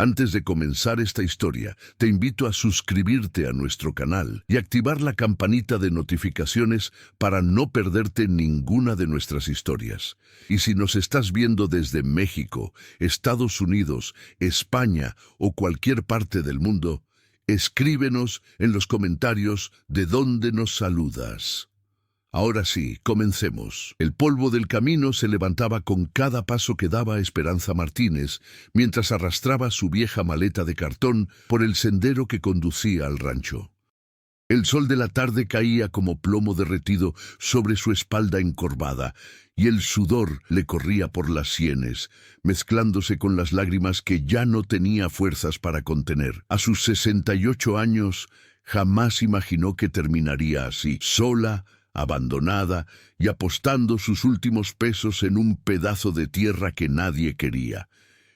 Antes de comenzar esta historia, te invito a suscribirte a nuestro canal y activar la campanita de notificaciones para no perderte ninguna de nuestras historias. Y si nos estás viendo desde México, Estados Unidos, España o cualquier parte del mundo, escríbenos en los comentarios de dónde nos saludas. Ahora sí, comencemos. El polvo del camino se levantaba con cada paso que daba Esperanza Martínez, mientras arrastraba su vieja maleta de cartón por el sendero que conducía al rancho. El sol de la tarde caía como plomo derretido sobre su espalda encorvada, y el sudor le corría por las sienes, mezclándose con las lágrimas que ya no tenía fuerzas para contener. A sus 68 años, jamás imaginó que terminaría así, sola, abandonada y apostando sus últimos pesos en un pedazo de tierra que nadie quería.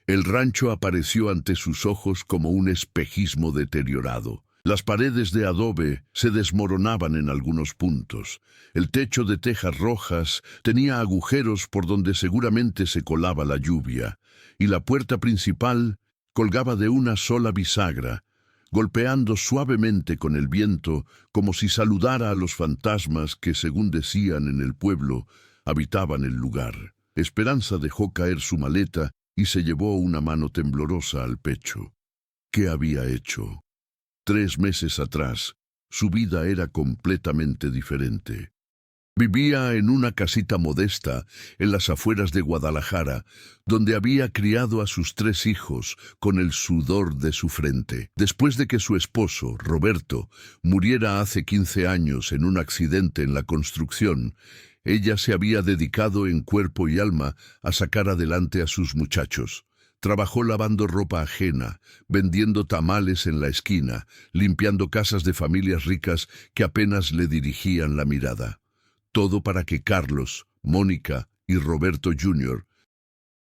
El rancho apareció ante sus ojos como un espejismo deteriorado. Las paredes de adobe se desmoronaban en algunos puntos. El techo de tejas rojas tenía agujeros por donde seguramente se colaba la lluvia, y la puerta principal colgaba de una sola bisagra, golpeando suavemente con el viento como si saludara a los fantasmas que, según decían en el pueblo, habitaban el lugar. Esperanza dejó caer su maleta y se llevó una mano temblorosa al pecho. ¿Qué había hecho? 3 meses atrás, su vida era completamente diferente. Vivía en una casita modesta en las afueras de Guadalajara, donde había criado a sus 3 hijos con el sudor de su frente. Después de que su esposo, Roberto, muriera hace 15 años en un accidente en la construcción, ella se había dedicado en cuerpo y alma a sacar adelante a sus muchachos. Trabajó lavando ropa ajena, vendiendo tamales en la esquina, limpiando casas de familias ricas que apenas le dirigían la mirada. Todo para que Carlos, Mónica y Roberto Jr.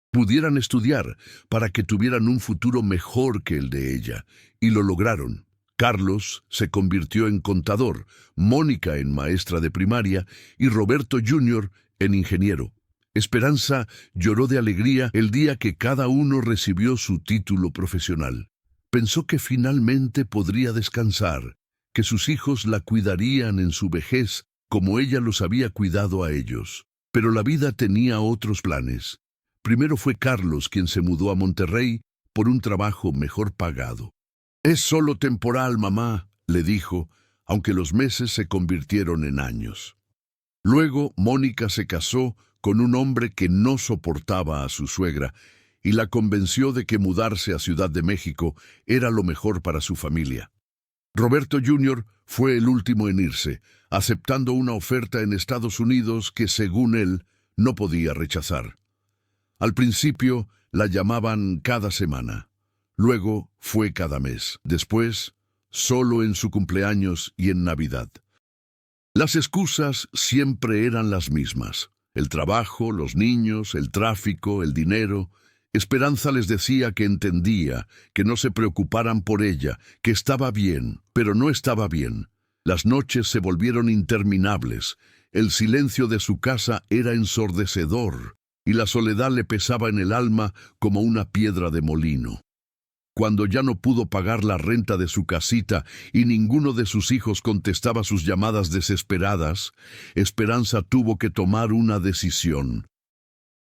pudieran estudiar, para que tuvieran un futuro mejor que el de ella. Y lo lograron. Carlos se convirtió en contador, Mónica en maestra de primaria y Roberto Jr. en ingeniero. Esperanza lloró de alegría el día que cada uno recibió su título profesional. Pensó que finalmente podría descansar, que sus hijos la cuidarían en su vejez, como ella los había cuidado a ellos. Pero la vida tenía otros planes. Primero fue Carlos quien se mudó a Monterrey por un trabajo mejor pagado. «Es solo temporal, mamá», le dijo, aunque los meses se convirtieron en años. Luego, Mónica se casó con un hombre que no soportaba a su suegra y la convenció de que mudarse a Ciudad de México era lo mejor para su familia. Roberto Jr. fue el último en irse, aceptando una oferta en Estados Unidos que, según él, no podía rechazar. Al principio la llamaban cada semana, luego fue cada mes, después solo en su cumpleaños y en Navidad. Las excusas siempre eran las mismas: el trabajo, los niños, el tráfico, el dinero. Esperanza les decía que entendía, que no se preocuparan por ella, que estaba bien, pero no estaba bien. Las noches se volvieron interminables, el silencio de su casa era ensordecedor, y la soledad le pesaba en el alma como una piedra de molino. Cuando ya no pudo pagar la renta de su casita y ninguno de sus hijos contestaba sus llamadas desesperadas, Esperanza tuvo que tomar una decisión.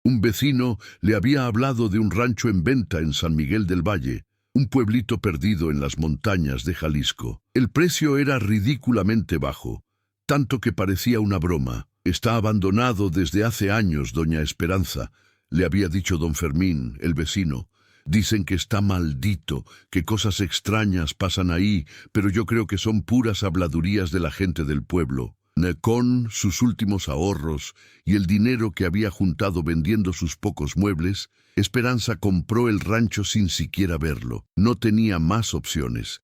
Un vecino le había hablado de un rancho en venta en San Miguel del Valle, un pueblito perdido en las montañas de Jalisco. El precio era ridículamente bajo, tanto que parecía una broma. «Está abandonado desde hace años, doña Esperanza», le había dicho don Fermín, el vecino. «Dicen que está maldito, que cosas extrañas pasan ahí, pero yo creo que son puras habladurías de la gente del pueblo». Con sus últimos ahorros y el dinero que había juntado vendiendo sus pocos muebles, Esperanza compró el rancho sin siquiera verlo. No tenía más opciones.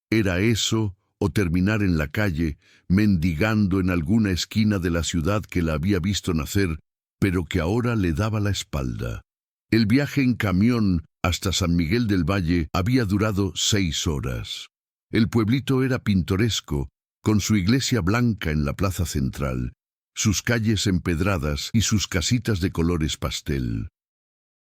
Era eso o terminar en la calle, mendigando en alguna esquina de la ciudad que la había visto nacer, pero que ahora le daba la espalda. El viaje en camión hasta San Miguel del Valle había durado 6 horas. El pueblito era pintoresco, con su iglesia blanca en la plaza central, sus calles empedradas y sus casitas de colores pastel.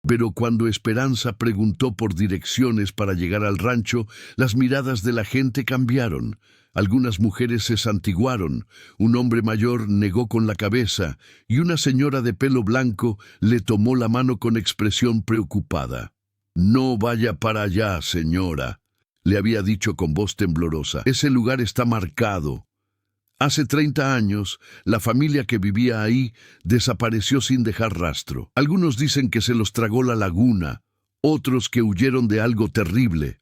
Pero cuando Esperanza preguntó por direcciones para llegar al rancho, las miradas de la gente cambiaron. Algunas mujeres se santiguaron, un hombre mayor negó con la cabeza y una señora de pelo blanco le tomó la mano con expresión preocupada. «No vaya para allá, señora», le había dicho con voz temblorosa. «Ese lugar está marcado. Hace 30 años, la familia que vivía ahí desapareció sin dejar rastro. Algunos dicen que se los tragó la laguna, otros que huyeron de algo terrible.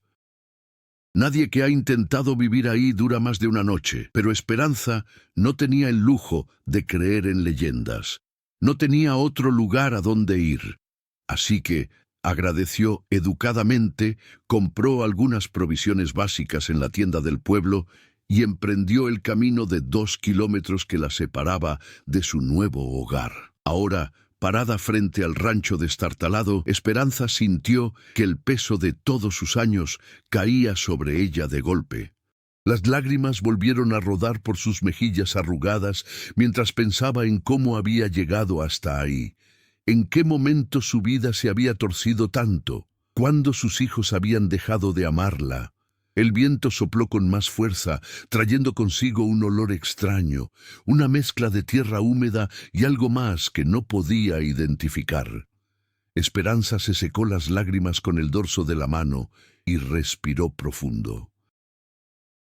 Nadie que ha intentado vivir ahí dura más de una noche, pero Esperanza no tenía el lujo de creer en leyendas. No tenía otro lugar a donde ir. Así que agradeció educadamente, compró algunas provisiones básicas en la tienda del pueblo y emprendió el camino de 2 kilómetros que la separaba de su nuevo hogar. Ahora, parada frente al rancho destartalado, Esperanza sintió que el peso de todos sus años caía sobre ella de golpe. Las lágrimas volvieron a rodar por sus mejillas arrugadas mientras pensaba en cómo había llegado hasta ahí. ¿En qué momento su vida se había torcido tanto? ¿Cuándo sus hijos habían dejado de amarla? El viento sopló con más fuerza, trayendo consigo un olor extraño, una mezcla de tierra húmeda y algo más que no podía identificar. Esperanza se secó las lágrimas con el dorso de la mano y respiró profundo.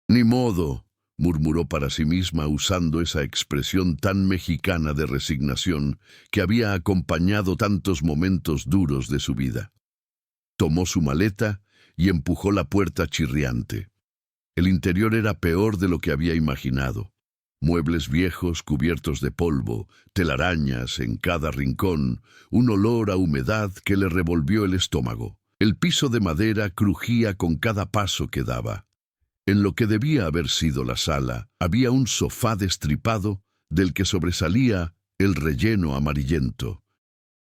«Ni modo», murmuró para sí misma usando esa expresión tan mexicana de resignación que había acompañado tantos momentos duros de su vida. Tomó su maleta y empujó la puerta chirriante. El interior era peor de lo que había imaginado. Muebles viejos cubiertos de polvo, telarañas en cada rincón, un olor a humedad que le revolvió el estómago. El piso de madera crujía con cada paso que daba. En lo que debía haber sido la sala, había un sofá destripado del que sobresalía el relleno amarillento.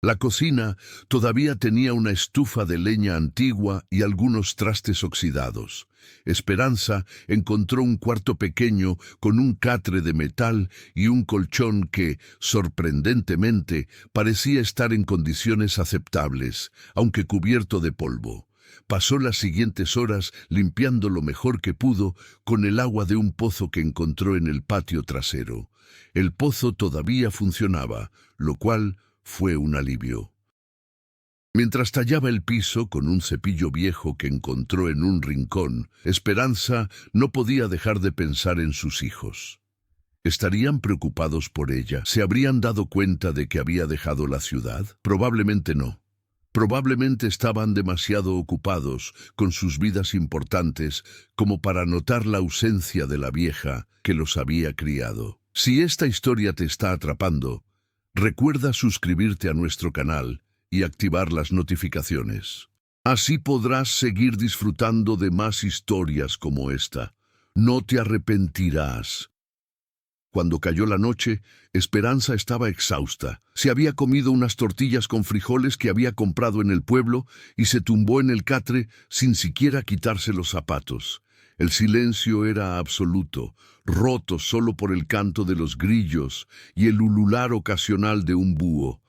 La cocina todavía tenía una estufa de leña antigua y algunos trastes oxidados. Esperanza encontró un cuarto pequeño con un catre de metal y un colchón que, sorprendentemente, parecía estar en condiciones aceptables, aunque cubierto de polvo. Pasó las siguientes horas limpiando lo mejor que pudo con el agua de un pozo que encontró en el patio trasero. El pozo todavía funcionaba, lo cual fue un alivio. Mientras tallaba el piso con un cepillo viejo que encontró en un rincón, Esperanza no podía dejar de pensar en sus hijos. ¿Estarían preocupados por ella? ¿Se habrían dado cuenta de que había dejado la ciudad? Probablemente no. Probablemente estaban demasiado ocupados con sus vidas importantes como para notar la ausencia de la vieja que los había criado. Si esta historia te está atrapando, recuerda suscribirte a nuestro canal y activar las notificaciones. Así podrás seguir disfrutando de más historias como esta. No te arrepentirás. Cuando cayó la noche, Esperanza estaba exhausta. Se había comido unas tortillas con frijoles que había comprado en el pueblo y se tumbó en el catre sin siquiera quitarse los zapatos. El silencio era absoluto, roto solo por el canto de los grillos y el ulular ocasional de un búho.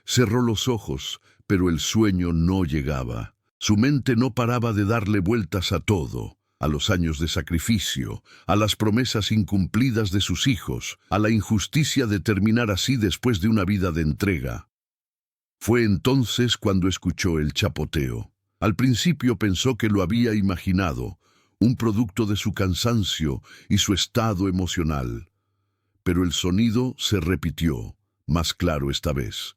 Cerró los ojos, pero el sueño no llegaba. Su mente no paraba de darle vueltas a todo. A los años de sacrificio, a las promesas incumplidas de sus hijos, a la injusticia de terminar así después de una vida de entrega. Fue entonces cuando escuchó el chapoteo. Al principio pensó que lo había imaginado, un producto de su cansancio y su estado emocional. Pero el sonido se repitió, más claro esta vez.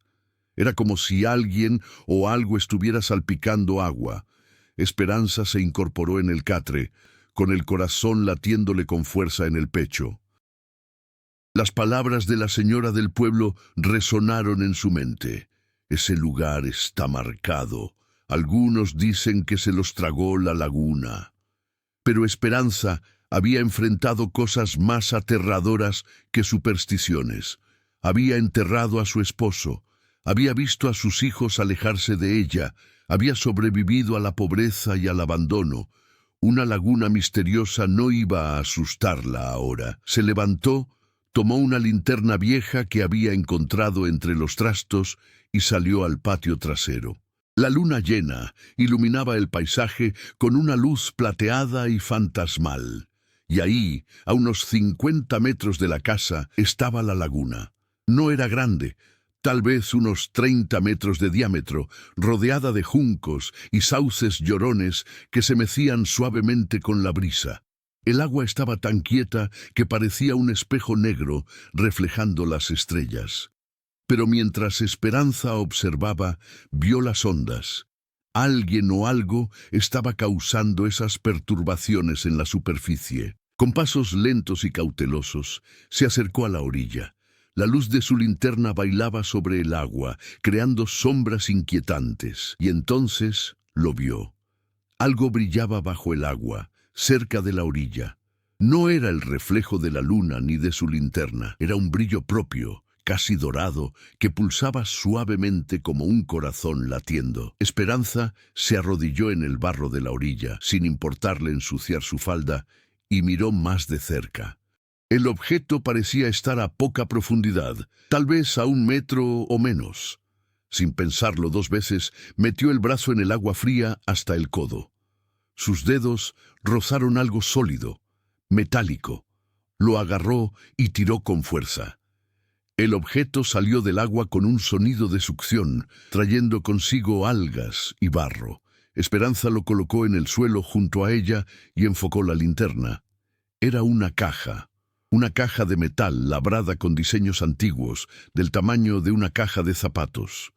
Era como si alguien o algo estuviera salpicando agua. Esperanza se incorporó en el catre, con el corazón latiéndole con fuerza en el pecho. Las palabras de la señora del pueblo resonaron en su mente. Ese lugar está marcado. Algunos dicen que se los tragó la laguna. Pero Esperanza había enfrentado cosas más aterradoras que supersticiones. Había enterrado a su esposo, había visto a sus hijos alejarse de ella, había sobrevivido a la pobreza y al abandono. Una laguna misteriosa no iba a asustarla ahora. Se levantó, tomó una linterna vieja que había encontrado entre los trastos y salió al patio trasero. La luna llena iluminaba el paisaje con una luz plateada y fantasmal. Y ahí, a unos 50 metros de la casa, estaba la laguna. No era grande, tal vez unos 30 metros de diámetro, rodeada de juncos y sauces llorones que se mecían suavemente con la brisa. El agua estaba tan quieta que parecía un espejo negro reflejando las estrellas. Pero mientras Esperanza observaba, vio las ondas. Alguien o algo estaba causando esas perturbaciones en la superficie. Con pasos lentos y cautelosos, se acercó a la orilla. La luz de su linterna bailaba sobre el agua, creando sombras inquietantes. Y entonces lo vio. Algo brillaba bajo el agua, cerca de la orilla. No era el reflejo de la luna ni de su linterna, era un brillo propio, casi dorado, que pulsaba suavemente como un corazón latiendo. Esperanza se arrodilló en el barro de la orilla, sin importarle ensuciar su falda, y miró más de cerca. El objeto parecía estar a poca profundidad, tal vez a 1 metro o menos. Sin pensarlo 2 veces, metió el brazo en el agua fría hasta el codo. Sus dedos rozaron algo sólido, metálico. Lo agarró y tiró con fuerza. El objeto salió del agua con un sonido de succión, trayendo consigo algas y barro. Esperanza lo colocó en el suelo junto a ella y enfocó la linterna. Era una caja de metal labrada con diseños antiguos, del tamaño de una caja de zapatos.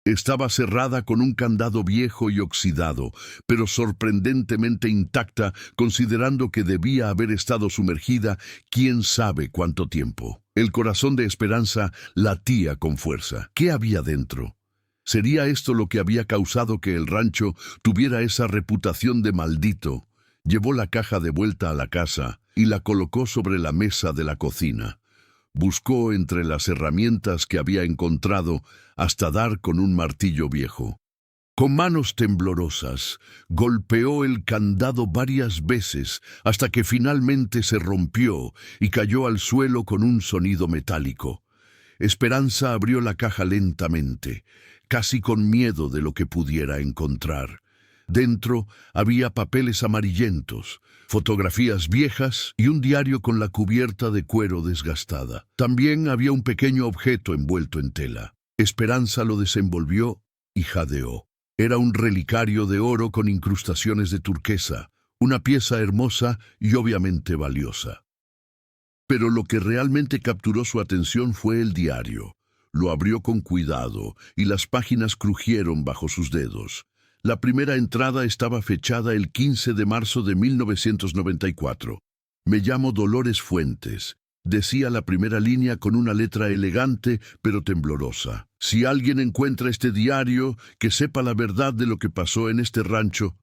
Estaba cerrada con un candado viejo y oxidado, pero sorprendentemente intacta, considerando que debía haber estado sumergida quién sabe cuánto tiempo. El corazón de Esperanza latía con fuerza. ¿Qué había dentro? ¿Sería esto lo que había causado que el rancho tuviera esa reputación de maldito? Llevó la caja de vuelta a la casa y la colocó sobre la mesa de la cocina. Buscó entre las herramientas que había encontrado hasta dar con un martillo viejo. Con manos temblorosas, golpeó el candado varias veces hasta que finalmente se rompió y cayó al suelo con un sonido metálico. Esperanza abrió la caja lentamente, casi con miedo de lo que pudiera encontrar. Dentro había papeles amarillentos, fotografías viejas y un diario con la cubierta de cuero desgastada. También había un pequeño objeto envuelto en tela. Esperanza lo desenvolvió y jadeó. Era un relicario de oro con incrustaciones de turquesa, una pieza hermosa y obviamente valiosa. Pero lo que realmente capturó su atención fue el diario. Lo abrió con cuidado y las páginas crujieron bajo sus dedos. La primera entrada estaba fechada el 15 de marzo de 1994. Me llamo Dolores Fuentes, decía la primera línea con una letra elegante pero temblorosa. Si alguien encuentra este diario, que sepa la verdad de lo que pasó en este rancho.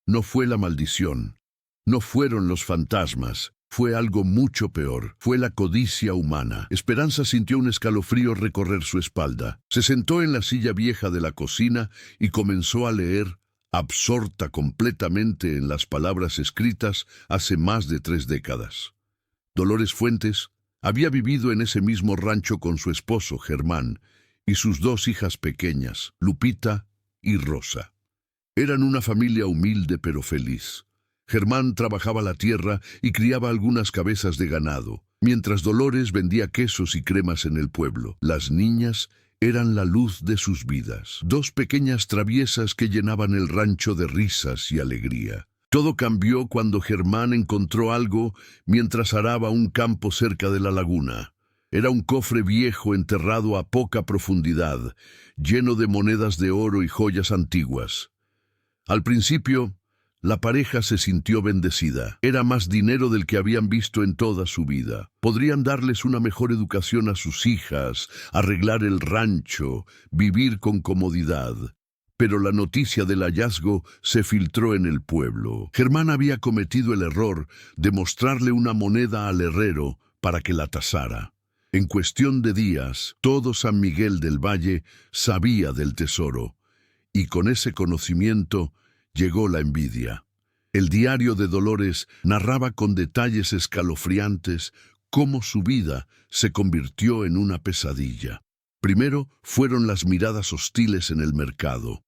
No fue la maldición, no fueron los fantasmas, fue algo mucho peor, fue la codicia humana. Esperanza sintió un escalofrío recorrer su espalda. Se sentó en la silla vieja de la cocina y comenzó a leer, absorta completamente en las palabras escritas hace más de 3 décadas. Dolores Fuentes había vivido en ese mismo rancho con su esposo, Germán, y sus 2 hijas pequeñas, Lupita y Rosa. Eran una familia humilde pero feliz. Germán trabajaba la tierra y criaba algunas cabezas de ganado, mientras Dolores vendía quesos y cremas en el pueblo. Las niñas eran la luz de sus vidas, 2 pequeñas traviesas que llenaban el rancho de risas y alegría. Todo cambió cuando Germán encontró algo mientras araba un campo cerca de la laguna. Era un cofre viejo enterrado a poca profundidad, lleno de monedas de oro y joyas antiguas. Al principio, la pareja se sintió bendecida. Era más dinero del que habían visto en toda su vida. Podrían darles una mejor educación a sus hijas, arreglar el rancho, vivir con comodidad. Pero la noticia del hallazgo se filtró en el pueblo. Germán había cometido el error de mostrarle una moneda al herrero para que la tasara. En cuestión de días, todo San Miguel del Valle sabía del tesoro, y con ese conocimiento llegó la envidia. El diario de Dolores narraba con detalles escalofriantes cómo su vida se convirtió en una pesadilla. Primero fueron las miradas hostiles en el mercado.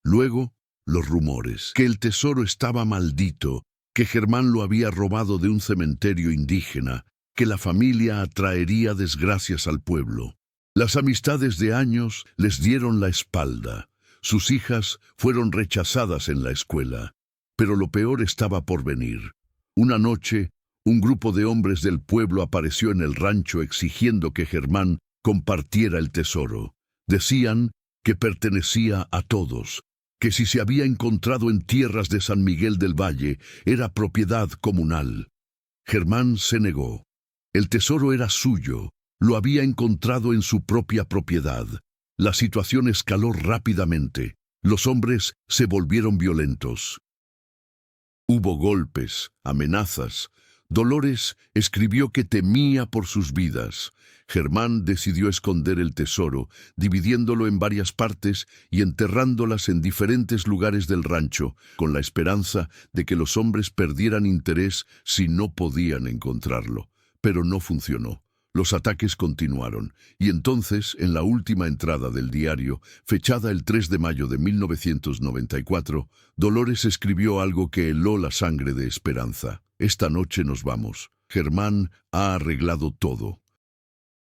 Luego, los rumores, que el tesoro estaba maldito, que Germán lo había robado de un cementerio indígena, que la familia atraería desgracias al pueblo. Las amistades de años les dieron la espalda. Sus hijas fueron rechazadas en la escuela. Pero lo peor estaba por venir. Una noche, un grupo de hombres del pueblo apareció en el rancho exigiendo que Germán compartiera el tesoro. Decían que pertenecía a todos, que si se había encontrado en tierras de San Miguel del Valle, era propiedad comunal. Germán se negó. El tesoro era suyo, lo había encontrado en su propia propiedad. La situación escaló rápidamente. Los hombres se volvieron violentos. Hubo golpes, amenazas. Dolores escribió que temía por sus vidas. Germán decidió esconder el tesoro, dividiéndolo en varias partes y enterrándolas en diferentes lugares del rancho, con la esperanza de que los hombres perdieran interés si no podían encontrarlo. Pero no funcionó. Los ataques continuaron, y entonces, en la última entrada del diario, fechada el 3 de mayo de 1994, Dolores escribió algo que heló la sangre de Esperanza. Esta noche nos vamos. Germán ha arreglado todo.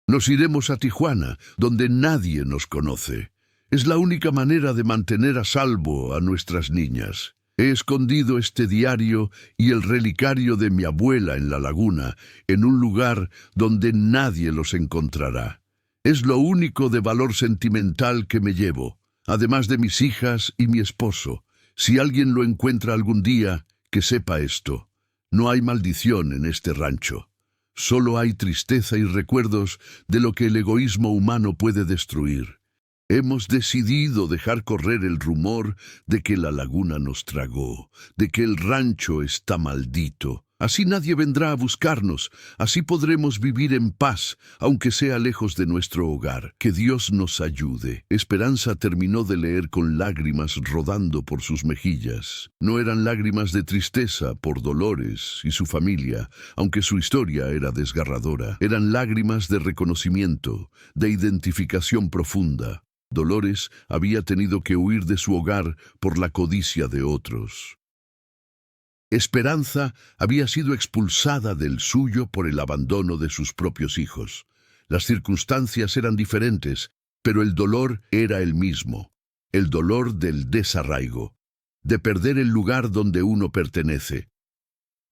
Nos iremos a Tijuana, donde nadie nos conoce. Es la única manera de mantener a salvo a nuestras niñas. He escondido este diario y el relicario de mi abuela en la laguna, en un lugar donde nadie los encontrará. Es lo único de valor sentimental que me llevo, además de mis hijas y mi esposo. Si alguien lo encuentra algún día, que sepa esto. No hay maldición en este rancho. Solo hay tristeza y recuerdos de lo que el egoísmo humano puede destruir. Hemos decidido dejar correr el rumor de que la laguna nos tragó, de que el rancho está maldito. Así nadie vendrá a buscarnos, así podremos vivir en paz, aunque sea lejos de nuestro hogar. Que Dios nos ayude. Esperanza terminó de leer con lágrimas rodando por sus mejillas. No eran lágrimas de tristeza por Dolores y su familia, aunque su historia era desgarradora. Eran lágrimas de reconocimiento, de identificación profunda. Dolores había tenido que huir de su hogar por la codicia de otros. Esperanza había sido expulsada del suyo por el abandono de sus propios hijos. Las circunstancias eran diferentes, pero el dolor era el mismo. El dolor del desarraigo, de perder el lugar donde uno pertenece.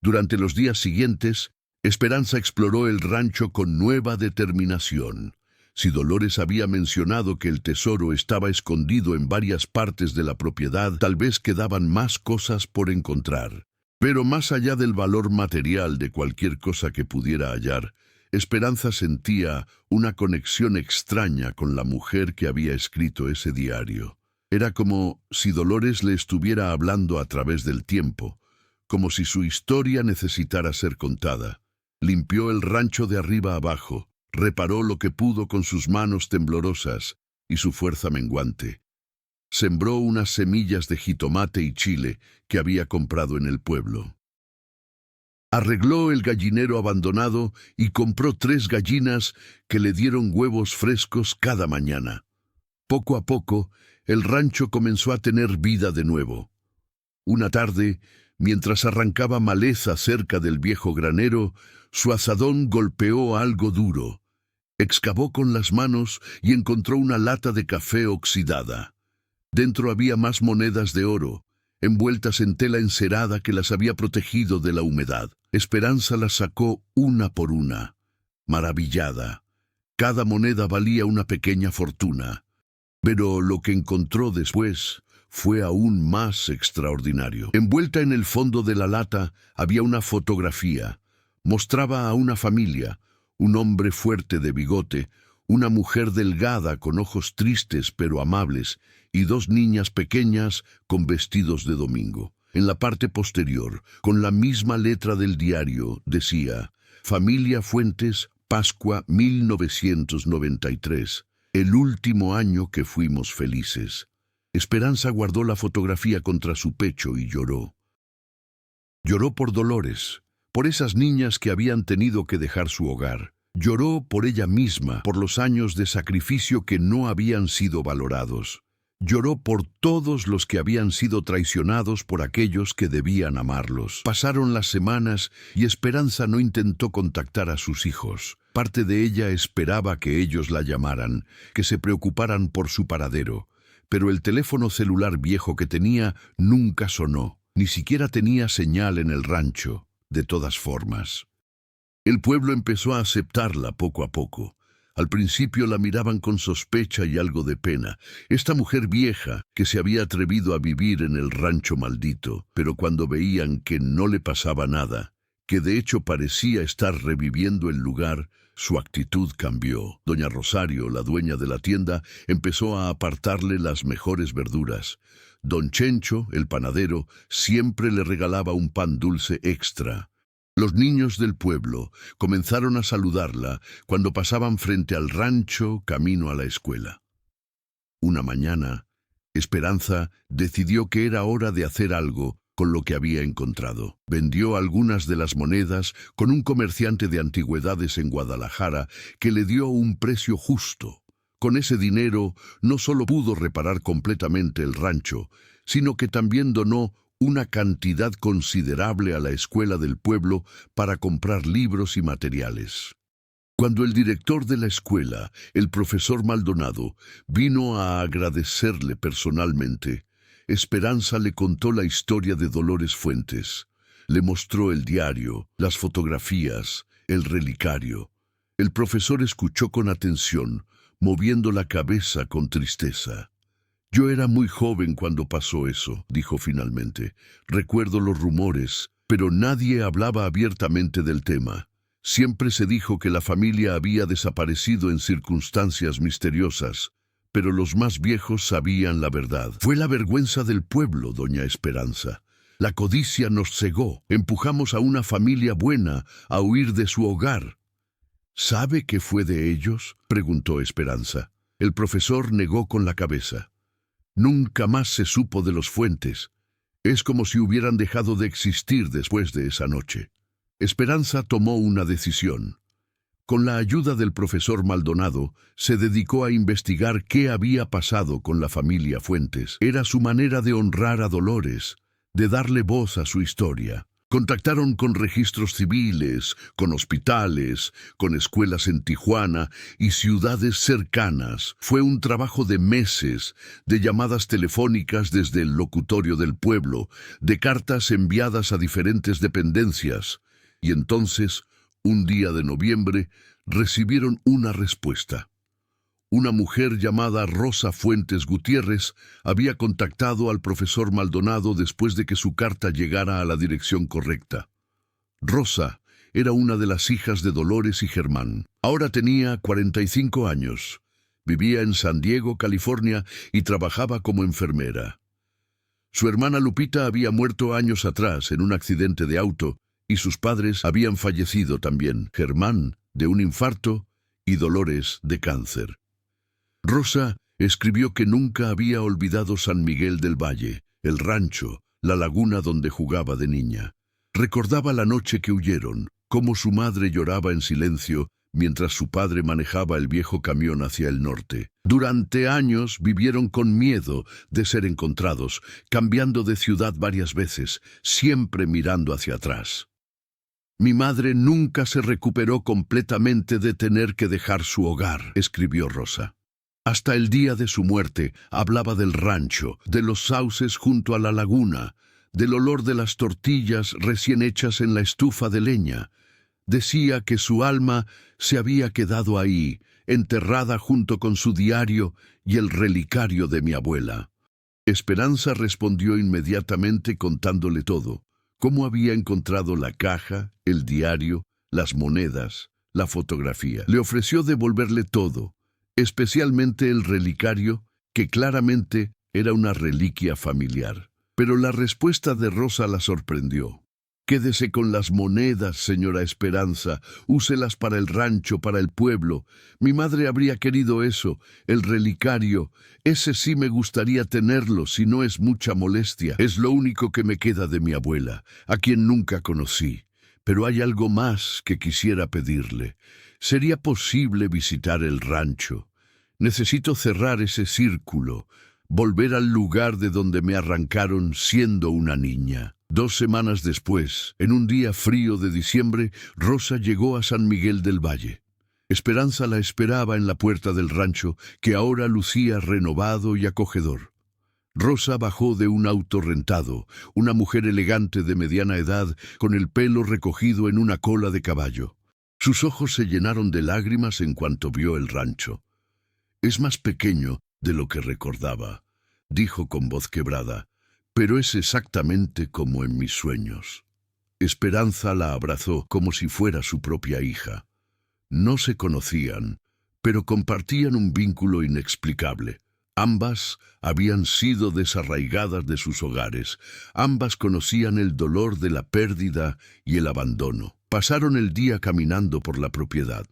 Durante los días siguientes, Esperanza exploró el rancho con nueva determinación. Si Dolores había mencionado que el tesoro estaba escondido en varias partes de la propiedad, tal vez quedaban más cosas por encontrar. Pero más allá del valor material de cualquier cosa que pudiera hallar, Esperanza sentía una conexión extraña con la mujer que había escrito ese diario. Era como si Dolores le estuviera hablando a través del tiempo, como si su historia necesitara ser contada. Limpió el rancho de arriba abajo, reparó lo que pudo con sus manos temblorosas y su fuerza menguante. Sembró unas semillas de jitomate y chile que había comprado en el pueblo. Arregló el gallinero abandonado y compró 3 gallinas que le dieron huevos frescos cada mañana. Poco a poco, el rancho comenzó a tener vida de nuevo. Una tarde, mientras arrancaba maleza cerca del viejo granero, su azadón golpeó algo duro. Excavó con las manos y encontró una lata de café oxidada. Dentro había más monedas de oro, envueltas en tela encerada que las había protegido de la humedad. Esperanza las sacó una por una, maravillada. Cada moneda valía una pequeña fortuna. Pero lo que encontró después fue aún más extraordinario. Envuelta en el fondo de la lata había una fotografía. Mostraba a una familia, un hombre fuerte de bigote, una mujer delgada con ojos tristes pero amables y 2 niñas pequeñas con vestidos de domingo. En la parte posterior, con la misma letra del diario, decía: Familia Fuentes, Pascua 1993, el último año que fuimos felices. Esperanza guardó la fotografía contra su pecho y lloró. Lloró por Dolores, por esas niñas que habían tenido que dejar su hogar. Lloró por ella misma, por los años de sacrificio que no habían sido valorados. Lloró por todos los que habían sido traicionados por aquellos que debían amarlos. Pasaron las semanas y Esperanza no intentó contactar a sus hijos. Parte de ella esperaba que ellos la llamaran, que se preocuparan por su paradero. Pero el teléfono celular viejo que tenía nunca sonó. Ni siquiera tenía señal en el rancho. De todas formas, el pueblo empezó a aceptarla poco a poco. Al principio la miraban con sospecha y algo de pena. Esta mujer vieja que se había atrevido a vivir en el rancho maldito, pero cuando veían que no le pasaba nada, que de hecho parecía estar reviviendo el lugar, su actitud cambió. Doña Rosario, la dueña de la tienda, empezó a apartarle las mejores verduras. Don Chencho, el panadero, siempre le regalaba un pan dulce extra. Los niños del pueblo comenzaron a saludarla cuando pasaban frente al rancho camino a la escuela. Una mañana, Esperanza decidió que era hora de hacer algo con lo que había encontrado. Vendió algunas de las monedas con un comerciante de antigüedades en Guadalajara que le dio un precio justo. Con ese dinero no solo pudo reparar completamente el rancho, sino que también donó una cantidad considerable a la escuela del pueblo para comprar libros y materiales. Cuando el director de la escuela, el profesor Maldonado, vino a agradecerle personalmente, Esperanza le contó la historia de Dolores Fuentes. Le mostró el diario, las fotografías, el relicario. El profesor escuchó con atención, moviendo la cabeza con tristeza. «Yo era muy joven cuando pasó eso», dijo finalmente. «Recuerdo los rumores, pero nadie hablaba abiertamente del tema. Siempre se dijo que la familia había desaparecido en circunstancias misteriosas, pero los más viejos sabían la verdad. Fue la vergüenza del pueblo, doña Esperanza. La codicia nos cegó. Empujamos a una familia buena a huir de su hogar». «¿Sabe qué fue de ellos?», preguntó Esperanza. El profesor negó con la cabeza. «Nunca más se supo de los Fuentes. Es como si hubieran dejado de existir después de esa noche». Esperanza tomó una decisión. Con la ayuda del profesor Maldonado, se dedicó a investigar qué había pasado con la familia Fuentes. Era su manera de honrar a Dolores, de darle voz a su historia. Contactaron con registros civiles, con hospitales, con escuelas en Tijuana y ciudades cercanas. Fue un trabajo de meses, de llamadas telefónicas desde el locutorio del pueblo, de cartas enviadas a diferentes dependencias. Y entonces, un día de noviembre, recibieron una respuesta. Una mujer llamada Rosa Fuentes Gutiérrez había contactado al profesor Maldonado después de que su carta llegara a la dirección correcta. Rosa era una de las hijas de Dolores y Germán. Ahora tenía 45 años. Vivía en San Diego, California, y trabajaba como enfermera. Su hermana Lupita había muerto años atrás en un accidente de auto, y sus padres habían fallecido también, Germán de un infarto y Dolores de cáncer. Rosa escribió que nunca había olvidado San Miguel del Valle, el rancho, la laguna donde jugaba de niña. Recordaba la noche que huyeron, cómo su madre lloraba en silencio mientras su padre manejaba el viejo camión hacia el norte. Durante años vivieron con miedo de ser encontrados, cambiando de ciudad varias veces, siempre mirando hacia atrás. «Mi madre nunca se recuperó completamente de tener que dejar su hogar», escribió Rosa. Hasta el día de su muerte hablaba del rancho, de los sauces junto a la laguna, del olor de las tortillas recién hechas en la estufa de leña. Decía que su alma se había quedado ahí, enterrada junto con su diario y el relicario de mi abuela. Esperanza respondió inmediatamente contándole todo, cómo había encontrado la caja, el diario, las monedas, la fotografía. Le ofreció devolverle todo, especialmente el relicario, que claramente era una reliquia familiar. Pero la respuesta de Rosa la sorprendió. «Quédese con las monedas, señora Esperanza, úselas para el rancho, para el pueblo. Mi madre habría querido eso, el relicario. Ese sí me gustaría tenerlo, si no es mucha molestia. Es lo único que me queda de mi abuela, a quien nunca conocí. Pero hay algo más que quisiera pedirle. ¿Sería posible visitar el rancho? Necesito cerrar ese círculo. volver al lugar de donde me arrancaron siendo una niña. 2 semanas después, en un día frío de diciembre, Rosa llegó a San Miguel del Valle. Esperanza la esperaba en la puerta del rancho, que ahora lucía renovado y acogedor. Rosa bajó de un auto rentado, una mujer elegante de mediana edad, con el pelo recogido en una cola de caballo. Sus ojos se llenaron de lágrimas en cuanto vio el rancho. «Es más pequeño de lo que recordaba», dijo con voz quebrada, «pero es exactamente como en mis sueños». Esperanza la abrazó como si fuera su propia hija. No se conocían, pero compartían un vínculo inexplicable. Ambas habían sido desarraigadas de sus hogares. Ambas conocían el dolor de la pérdida y el abandono. Pasaron el día caminando por la propiedad.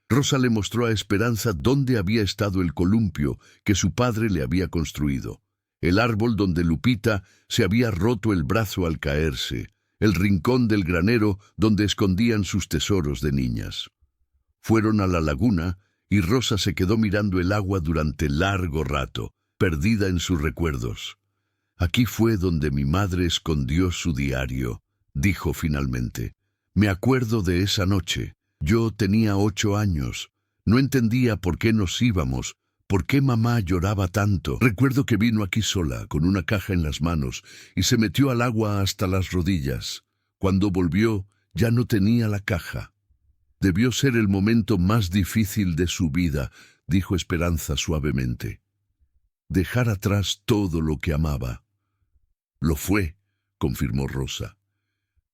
Rosa le mostró a Esperanza dónde había estado el columpio que su padre le había construido, el árbol donde Lupita se había roto el brazo al caerse, el rincón del granero donde escondían sus tesoros de niñas. Fueron a la laguna y Rosa se quedó mirando el agua durante largo rato, perdida en sus recuerdos. «Aquí fue donde mi madre escondió su diario», dijo finalmente. «Me acuerdo de esa noche. Yo tenía 8 años. No entendía por qué nos íbamos, por qué mamá lloraba tanto. Recuerdo que vino aquí sola, con una caja en las manos, y se metió al agua hasta las rodillas. Cuando volvió, ya no tenía la caja». «Debió ser el momento más difícil de su vida», dijo Esperanza suavemente. «Dejar atrás todo lo que amaba». «Lo fue», confirmó Rosa.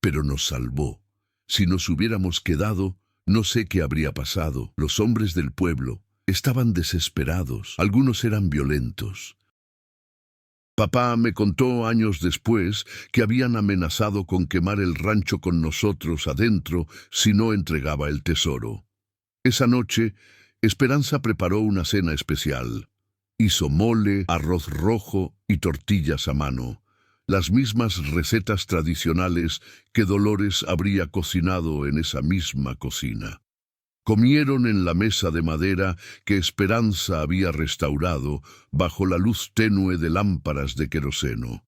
«Pero nos salvó. Si nos hubiéramos quedado, no sé qué habría pasado. Los hombres del pueblo estaban desesperados. Algunos eran violentos. Papá me contó años después que habían amenazado con quemar el rancho con nosotros adentro si no entregaba el tesoro. Esa noche, Esperanza preparó una cena especial. Hizo mole, arroz rojo y tortillas a mano, las mismas recetas tradicionales que Dolores habría cocinado en esa misma cocina. Comieron en la mesa de madera que Esperanza había restaurado bajo la luz tenue de lámparas de queroseno.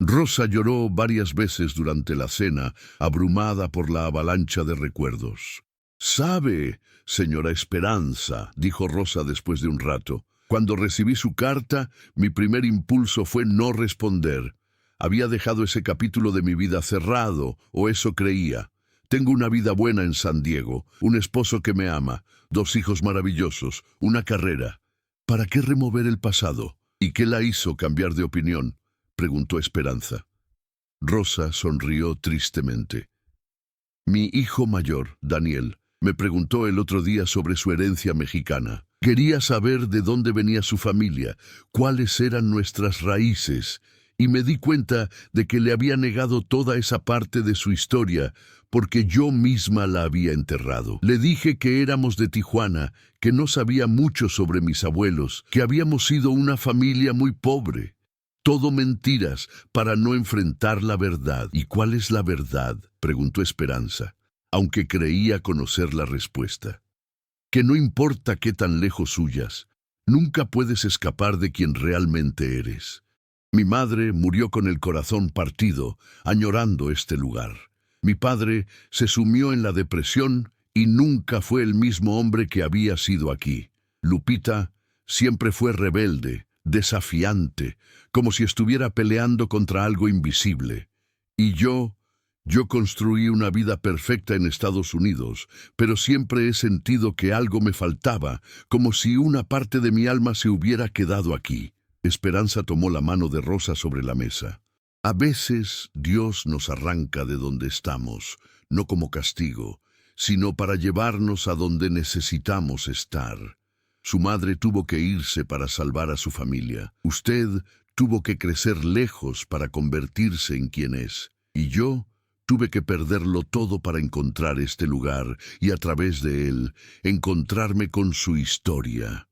Rosa lloró varias veces durante la cena, abrumada por la avalancha de recuerdos. «Sabe, señora Esperanza», dijo Rosa después de un rato, «cuando recibí su carta, mi primer impulso fue no responder. Había dejado ese capítulo de mi vida cerrado, o eso creía. Tengo una vida buena en San Diego, un esposo que me ama, 2 hijos maravillosos, una carrera. ¿Para qué remover el pasado? ¿Y qué la hizo cambiar de opinión?», preguntó Esperanza. Rosa sonrió tristemente. «Mi hijo mayor, Daniel, me preguntó el otro día sobre su herencia mexicana. Quería saber de dónde venía su familia, cuáles eran nuestras raíces, y me di cuenta de que le había negado toda esa parte de su historia porque yo misma la había enterrado. Le dije que éramos de Tijuana, que no sabía mucho sobre mis abuelos, que habíamos sido una familia muy pobre. Todo mentiras para no enfrentar la verdad». «¿Y cuál es la verdad?», preguntó Esperanza, aunque creía conocer la respuesta. «Que no importa qué tan lejos huyas, nunca puedes escapar de quien realmente eres. Mi madre murió con el corazón partido, añorando este lugar. Mi padre se sumió en la depresión y nunca fue el mismo hombre que había sido aquí. Lupita siempre fue rebelde, desafiante, como si estuviera peleando contra algo invisible. Y yo construí una vida perfecta en Estados Unidos, pero siempre he sentido que algo me faltaba, como si una parte de mi alma se hubiera quedado aquí». Esperanza tomó la mano de Rosa sobre la mesa. «A veces Dios nos arranca de donde estamos, no como castigo, sino para llevarnos a donde necesitamos estar. Su madre tuvo que irse para salvar a su familia. Usted tuvo que crecer lejos para convertirse en quien es. Y yo tuve que perderlo todo para encontrar este lugar y a través de él encontrarme con su historia».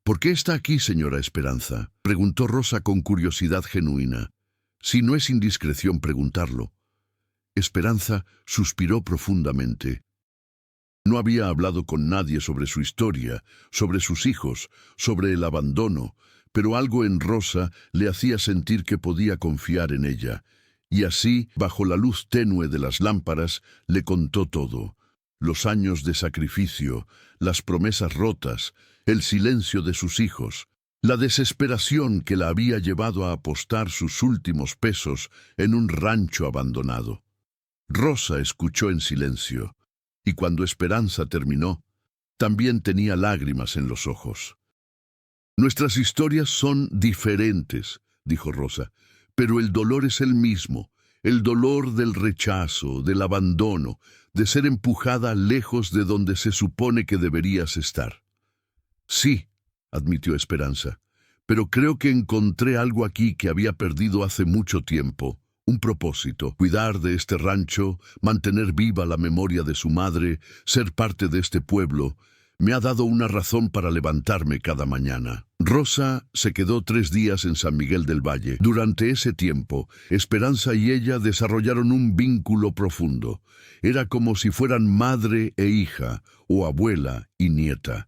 «¿Por qué está aquí, señora Esperanza?», preguntó Rosa con curiosidad genuina. «Si no es indiscreción preguntarlo». Esperanza suspiró profundamente. No había hablado con nadie sobre su historia, sobre sus hijos, sobre el abandono, pero algo en Rosa le hacía sentir que podía confiar en ella. Y así, bajo la luz tenue de las lámparas, le contó todo. Los años de sacrificio, las promesas rotas, el silencio de sus hijos, la desesperación que la había llevado a apostar sus últimos pesos en un rancho abandonado. Rosa escuchó en silencio, y cuando Esperanza terminó, también tenía lágrimas en los ojos. «Nuestras historias son diferentes», dijo Rosa, «pero el dolor es el mismo, el dolor del rechazo, del abandono, de ser empujada lejos de donde se supone que deberías estar». «Sí», admitió Esperanza, «pero creo que encontré algo aquí que había perdido hace mucho tiempo. Un propósito, cuidar de este rancho, mantener viva la memoria de su madre, ser parte de este pueblo, me ha dado una razón para levantarme cada mañana». Rosa se quedó 3 días en San Miguel del Valle. Durante ese tiempo, Esperanza y ella desarrollaron un vínculo profundo. Era como si fueran madre e hija, o abuela y nieta.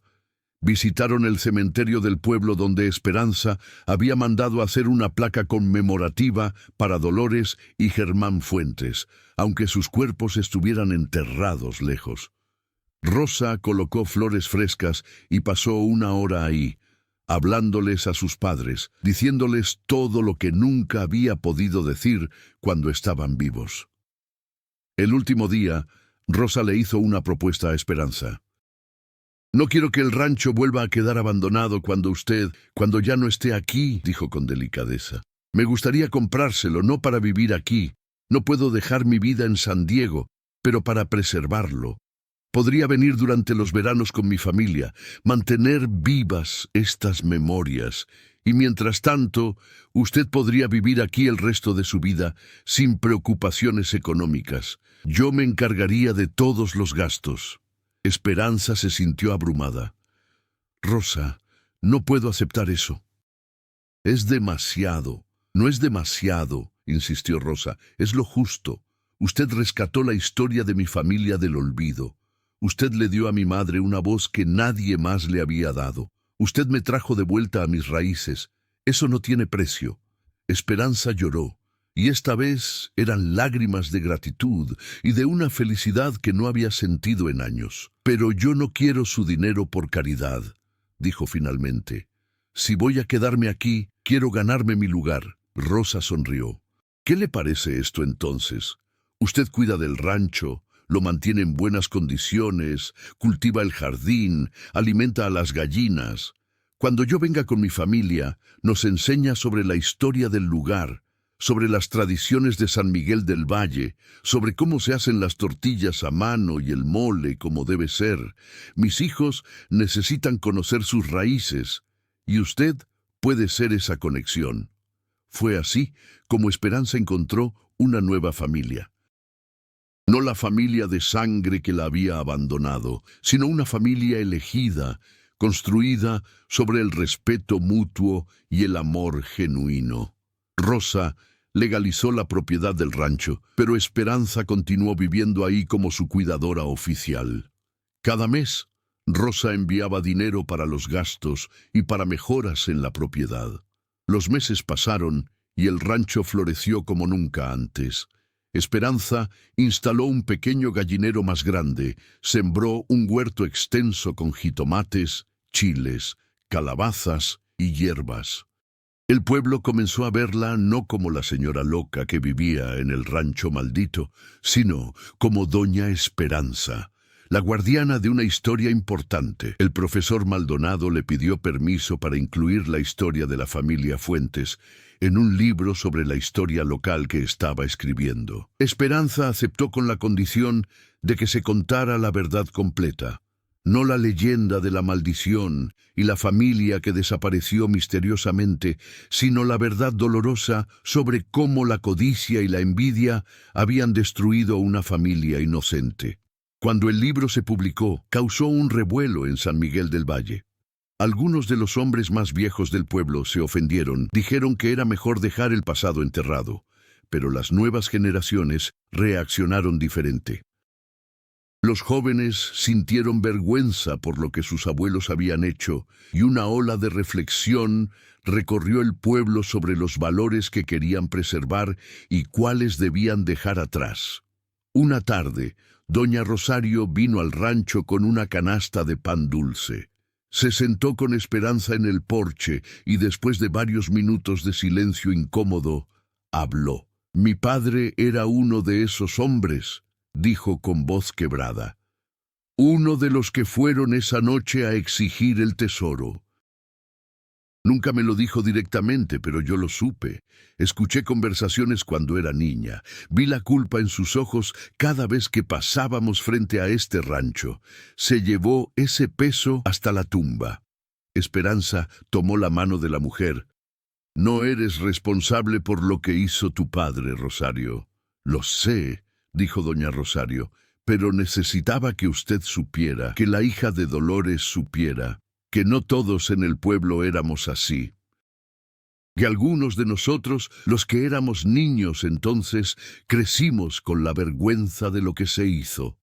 Visitaron el cementerio del pueblo donde Esperanza había mandado hacer una placa conmemorativa para Dolores y Germán Fuentes, aunque sus cuerpos estuvieran enterrados lejos. Rosa colocó flores frescas y pasó 1 hora ahí, hablándoles a sus padres, diciéndoles todo lo que nunca había podido decir cuando estaban vivos. El último día, Rosa le hizo una propuesta a Esperanza. «No quiero que el rancho vuelva a quedar abandonado cuando ya no esté aquí», dijo con delicadeza. «Me gustaría comprárselo, no para vivir aquí. No puedo dejar mi vida en San Diego, pero para preservarlo. Podría venir durante los veranos con mi familia, mantener vivas estas memorias, y mientras tanto, usted podría vivir aquí el resto de su vida sin preocupaciones económicas. Yo me encargaría de todos los gastos». Esperanza se sintió abrumada. «Rosa, no puedo aceptar eso». «Es demasiado». «No es demasiado», insistió Rosa, «es lo justo. Usted rescató la historia de mi familia del olvido. Usted le dio a mi madre una voz que nadie más le había dado. Usted me trajo de vuelta a mis raíces. Eso no tiene precio». Esperanza lloró, y esta vez eran lágrimas de gratitud y de una felicidad que no había sentido en años. «Pero yo no quiero su dinero por caridad», dijo finalmente. «Si voy a quedarme aquí, quiero ganarme mi lugar». Rosa sonrió. «¿Qué le parece esto entonces? Usted cuida del rancho, lo mantiene en buenas condiciones, cultiva el jardín, alimenta a las gallinas. Cuando yo venga con mi familia, nos enseña sobre la historia del lugar, sobre las tradiciones de San Miguel del Valle, sobre cómo se hacen las tortillas a mano y el mole como debe ser. Mis hijos necesitan conocer sus raíces, y usted puede ser esa conexión». Fue así como Esperanza encontró una nueva familia. No la familia de sangre que la había abandonado, sino una familia elegida, construida sobre el respeto mutuo y el amor genuino. Rosa legalizó la propiedad del rancho, pero Esperanza continuó viviendo ahí como su cuidadora oficial. Cada mes, Rosa enviaba dinero para los gastos y para mejoras en la propiedad. Los meses pasaron y el rancho floreció como nunca antes. Esperanza instaló un pequeño gallinero más grande, sembró un huerto extenso con jitomates, chiles, calabazas y hierbas. El pueblo comenzó a verla no como la señora loca que vivía en el rancho maldito, sino como Doña Esperanza, la guardiana de una historia importante. El profesor Maldonado le pidió permiso para incluir la historia de la familia Fuentes en un libro sobre la historia local que estaba escribiendo. Esperanza aceptó con la condición de que se contara la verdad completa, no la leyenda de la maldición y la familia que desapareció misteriosamente, sino la verdad dolorosa sobre cómo la codicia y la envidia habían destruido una familia inocente. Cuando el libro se publicó, causó un revuelo en San Miguel del Valle. Algunos de los hombres más viejos del pueblo se ofendieron, dijeron que era mejor dejar el pasado enterrado, pero las nuevas generaciones reaccionaron diferente. Los jóvenes sintieron vergüenza por lo que sus abuelos habían hecho, y una ola de reflexión recorrió el pueblo sobre los valores que querían preservar y cuáles debían dejar atrás. Una tarde, doña Rosario vino al rancho con una canasta de pan dulce. Se sentó con Esperanza en el porche y después de varios minutos de silencio incómodo, habló. «Mi padre era uno de esos hombres», dijo con voz quebrada. «Uno de los que fueron esa noche a exigir el tesoro. Nunca me lo dijo directamente, pero yo lo supe. Escuché conversaciones cuando era niña. Vi la culpa en sus ojos cada vez que pasábamos frente a este rancho. Se llevó ese peso hasta la tumba». Esperanza tomó la mano de la mujer. «No eres responsable por lo que hizo tu padre, Rosario». «Lo sé», dijo doña Rosario, «pero necesitaba que usted supiera, que la hija de Dolores supiera, que no todos en el pueblo éramos así. Que algunos de nosotros, los que éramos niños entonces, crecimos con la vergüenza de lo que se hizo».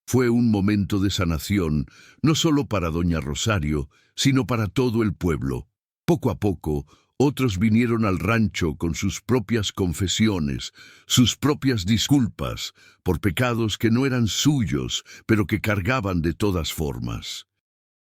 Fue un momento de sanación, no solo para doña Rosario, sino para todo el pueblo. Poco a poco, otros vinieron al rancho con sus propias confesiones, sus propias disculpas, por pecados que no eran suyos, pero que cargaban de todas formas.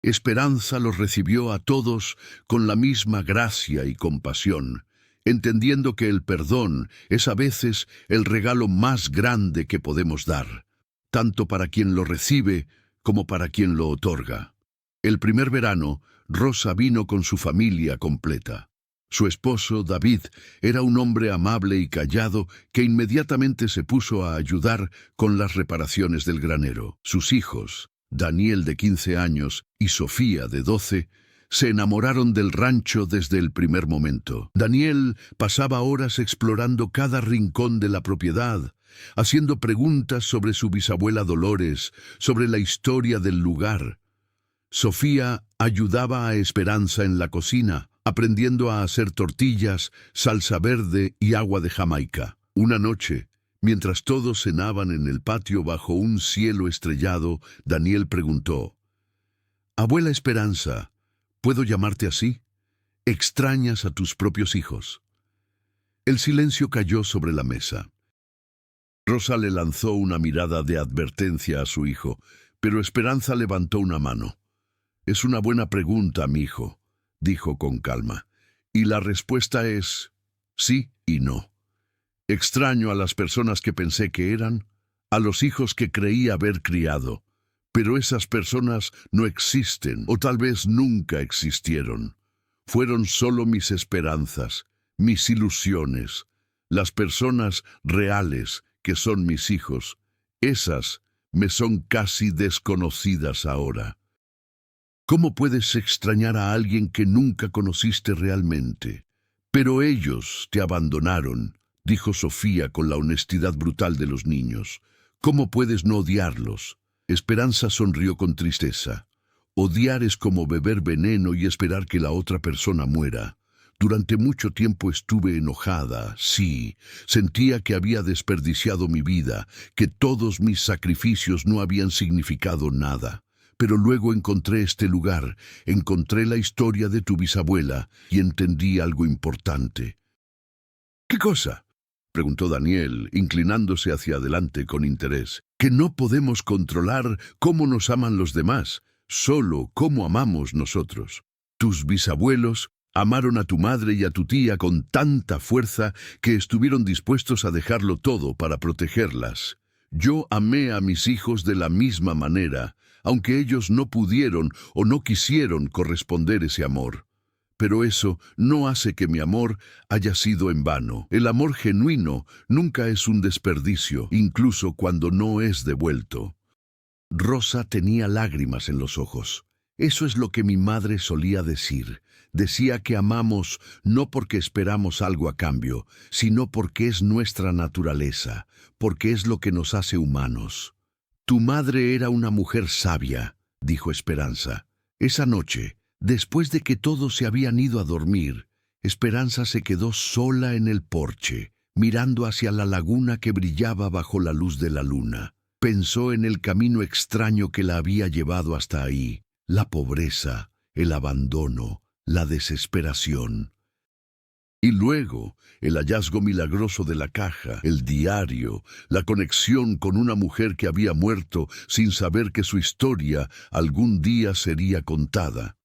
Esperanza los recibió a todos con la misma gracia y compasión, entendiendo que el perdón es a veces el regalo más grande que podemos dar, tanto para quien lo recibe como para quien lo otorga. El primer verano, Rosa vino con su familia completa. Su esposo, David, era un hombre amable y callado que inmediatamente se puso a ayudar con las reparaciones del granero. Sus hijos, Daniel de 15 años y Sofía de 12, se enamoraron del rancho desde el primer momento. Daniel pasaba horas explorando cada rincón de la propiedad, haciendo preguntas sobre su bisabuela Dolores, sobre la historia del lugar. Sofía ayudaba a Esperanza en la cocina, aprendiendo a hacer tortillas, salsa verde y agua de Jamaica. Una noche, mientras todos cenaban en el patio bajo un cielo estrellado, Daniel preguntó: «Abuela Esperanza, ¿puedo llamarte así? ¿Extrañas a tus propios hijos?». El silencio cayó sobre la mesa. Rosa le lanzó una mirada de advertencia a su hijo, pero Esperanza levantó una mano. «Es una buena pregunta, mi hijo», dijo con calma, «y la respuesta es sí y no. Extraño a las personas que pensé que eran, a los hijos que creí haber criado, pero esas personas no existen, o tal vez nunca existieron. Fueron solo mis esperanzas, mis ilusiones. Las personas reales que son mis hijos, esas me son casi desconocidas ahora». «¿Cómo puedes extrañar a alguien que nunca conociste realmente? Pero ellos te abandonaron», dijo Sofía con la honestidad brutal de los niños. «¿Cómo puedes no odiarlos?». Esperanza sonrió con tristeza. «Odiar es como beber veneno y esperar que la otra persona muera. Durante mucho tiempo estuve enojada, sí. Sentía que había desperdiciado mi vida, que todos mis sacrificios no habían significado nada. Pero luego encontré este lugar, encontré la historia de tu bisabuela y entendí algo importante». «¿Qué cosa?», preguntó Daniel, inclinándose hacia adelante con interés. «Que no podemos controlar cómo nos aman los demás, solo cómo amamos nosotros. Tus bisabuelos amaron a tu madre y a tu tía con tanta fuerza que estuvieron dispuestos a dejarlo todo para protegerlas. Yo amé a mis hijos de la misma manera, aunque ellos no pudieron o no quisieron corresponder ese amor. Pero eso no hace que mi amor haya sido en vano. El amor genuino nunca es un desperdicio, incluso cuando no es devuelto». Rosa tenía lágrimas en los ojos. «Eso es lo que mi madre solía decir. Decía que amamos no porque esperamos algo a cambio, sino porque es nuestra naturaleza, porque es lo que nos hace humanos». «Tu madre era una mujer sabia», dijo Esperanza. Esa noche, después de que todos se habían ido a dormir, Esperanza se quedó sola en el porche, mirando hacia la laguna que brillaba bajo la luz de la luna. Pensó en el camino extraño que la había llevado hasta ahí, la pobreza, el abandono, la desesperación. Y luego, el hallazgo milagroso de la caja, el diario, la conexión con una mujer que había muerto sin saber que su historia algún día sería contada.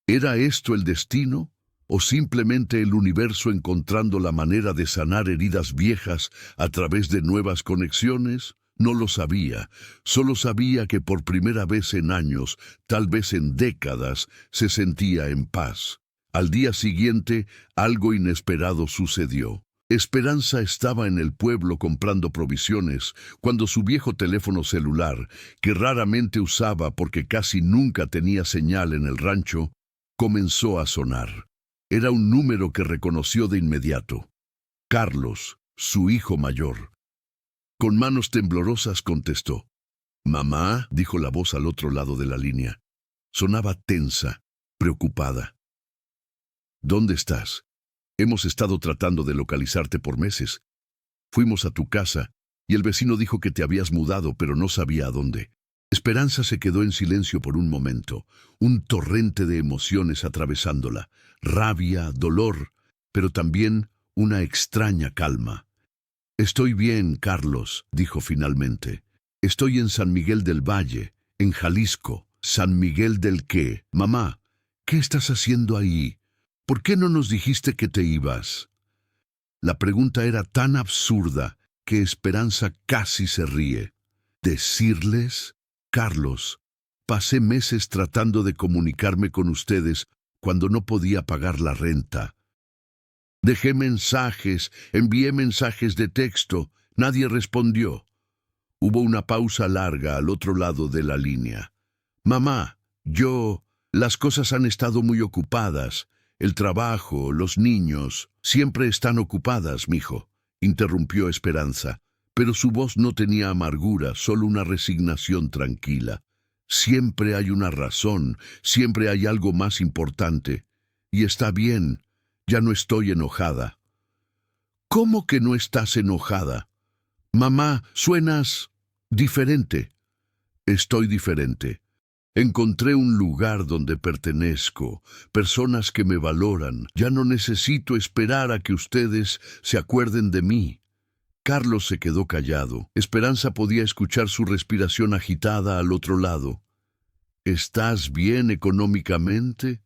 ¿Era esto el destino? ¿O simplemente el universo encontrando la manera de sanar heridas viejas a través de nuevas conexiones? No lo sabía, solo sabía que por primera vez en años, tal vez en décadas, se sentía en paz. Al día siguiente, algo inesperado sucedió. Esperanza estaba en el pueblo comprando provisiones cuando su viejo teléfono celular, que raramente usaba porque casi nunca tenía señal en el rancho, comenzó a sonar. Era un número que reconoció de inmediato. Carlos, su hijo mayor. Con manos temblorosas contestó. «Mamá», dijo la voz al otro lado de la línea. Sonaba tensa, preocupada. «¿Dónde estás? Hemos estado tratando de localizarte por meses. Fuimos a tu casa y el vecino dijo que te habías mudado, pero no sabía a dónde». Esperanza se quedó en silencio por un momento, un torrente de emociones atravesándola, rabia, dolor, pero también una extraña calma. «Estoy bien, Carlos», dijo finalmente. «Estoy en San Miguel del Valle, en Jalisco». «¿San Miguel del qué? Mamá, ¿qué estás haciendo ahí? ¿Por qué no nos dijiste que te ibas?» La pregunta era tan absurda que Esperanza casi se ríe. ¿Decirles? Carlos, pasé meses tratando de comunicarme con ustedes cuando no podía pagar la renta. Dejé mensajes, envié mensajes de texto, nadie respondió. Hubo una pausa larga al otro lado de la línea. «Mamá, las cosas han estado muy ocupadas. El trabajo, los niños, siempre están ocupadas, mijo», interrumpió Esperanza, pero su voz no tenía amargura, solo una resignación tranquila. «Siempre hay una razón, siempre hay algo más importante. Y está bien, ya no estoy enojada». «¿Cómo que no estás enojada? Mamá, suenas diferente». «Estoy diferente. Encontré un lugar donde pertenezco, personas que me valoran. Ya no necesito esperar a que ustedes se acuerden de mí». Carlos se quedó callado. Esperanza podía escuchar su respiración agitada al otro lado. «¿Estás bien económicamente?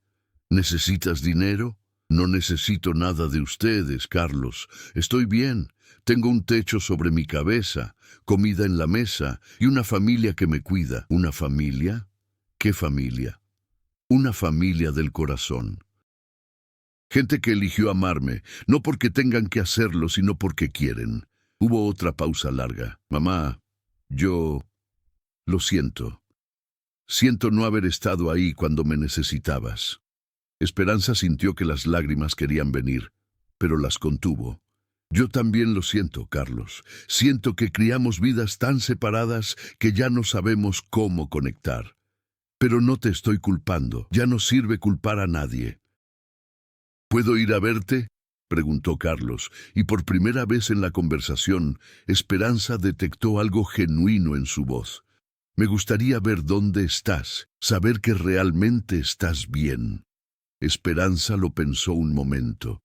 ¿Necesitas dinero?» «No necesito nada de ustedes, Carlos. Estoy bien. Tengo un techo sobre mi cabeza, comida en la mesa y una familia que me cuida». «¿Una familia? ¿Qué familia?» «Una familia del corazón. Gente que eligió amarme, no porque tengan que hacerlo, sino porque quieren». Hubo otra pausa larga. «Mamá, lo siento. Siento no haber estado ahí cuando me necesitabas». Esperanza sintió que las lágrimas querían venir, pero las contuvo. «Yo también lo siento, Carlos. Siento que criamos vidas tan separadas que ya no sabemos cómo conectar. Pero no te estoy culpando. Ya no sirve culpar a nadie». «¿Puedo ir a verte?», preguntó Carlos, y por primera vez en la conversación, Esperanza detectó algo genuino en su voz. «Me gustaría ver dónde estás, saber que realmente estás bien». Esperanza lo pensó un momento.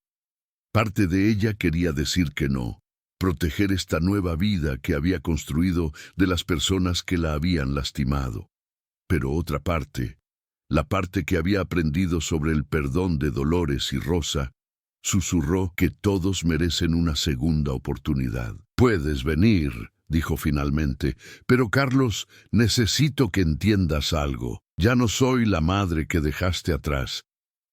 Parte de ella quería decir que no, proteger esta nueva vida que había construido de las personas que la habían lastimado. Pero otra parte, la parte que había aprendido sobre el perdón de Dolores y Rosa, susurró que todos merecen una segunda oportunidad. «Puedes venir», dijo finalmente, «pero Carlos, necesito que entiendas algo. Ya no soy la madre que dejaste atrás.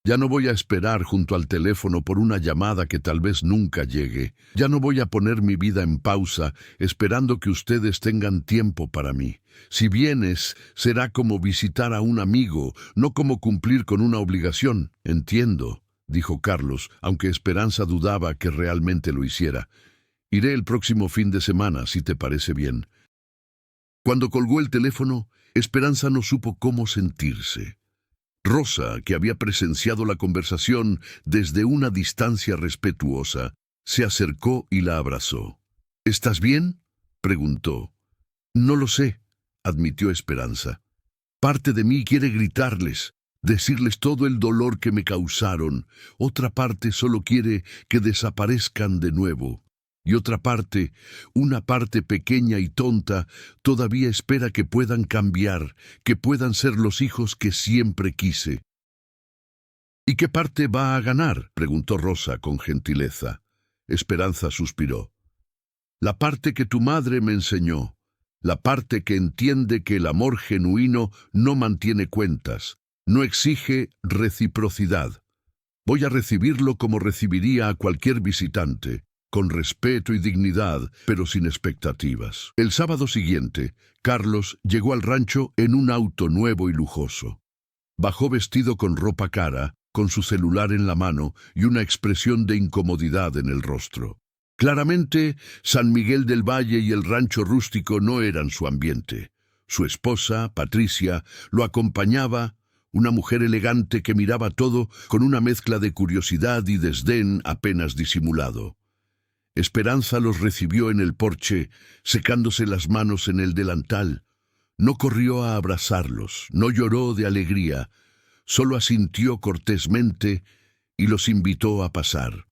Ya no voy a esperar junto al teléfono por una llamada que tal vez nunca llegue. Ya no voy a poner mi vida en pausa esperando que ustedes tengan tiempo para mí. Si vienes, será como visitar a un amigo, no como cumplir con una obligación». «Entiendo», dijo Carlos, aunque Esperanza dudaba que realmente lo hiciera. «Iré el próximo fin de semana, si te parece bien». Cuando colgó el teléfono, Esperanza no supo cómo sentirse. Rosa, que había presenciado la conversación desde una distancia respetuosa, se acercó y la abrazó. «¿Estás bien?», preguntó. No lo sé, admitió Esperanza. Parte de mí quiere gritarles, decirles todo el dolor que me causaron. Otra parte solo quiere que desaparezcan de nuevo. Y otra parte, una parte pequeña y tonta, todavía espera que puedan cambiar, que puedan ser los hijos que siempre quise. ¿Y qué parte va a ganar?, preguntó Rosa con gentileza. Esperanza suspiró. La parte que tu madre me enseñó, la parte que entiende que el amor genuino no mantiene cuentas, no exige reciprocidad. Voy a recibirlo como recibiría a cualquier visitante, con respeto y dignidad, pero sin expectativas. El sábado siguiente, Carlos llegó al rancho en un auto nuevo y lujoso. Bajó vestido con ropa cara, con su celular en la mano y una expresión de incomodidad en el rostro. Claramente, San Miguel del Valle y el rancho rústico no eran su ambiente. Su esposa, Patricia, lo acompañaba, una mujer elegante que miraba todo con una mezcla de curiosidad y desdén apenas disimulado. Esperanza los recibió en el porche, secándose las manos en el delantal. No corrió a abrazarlos, no lloró de alegría, solo asintió cortésmente y los invitó a pasar.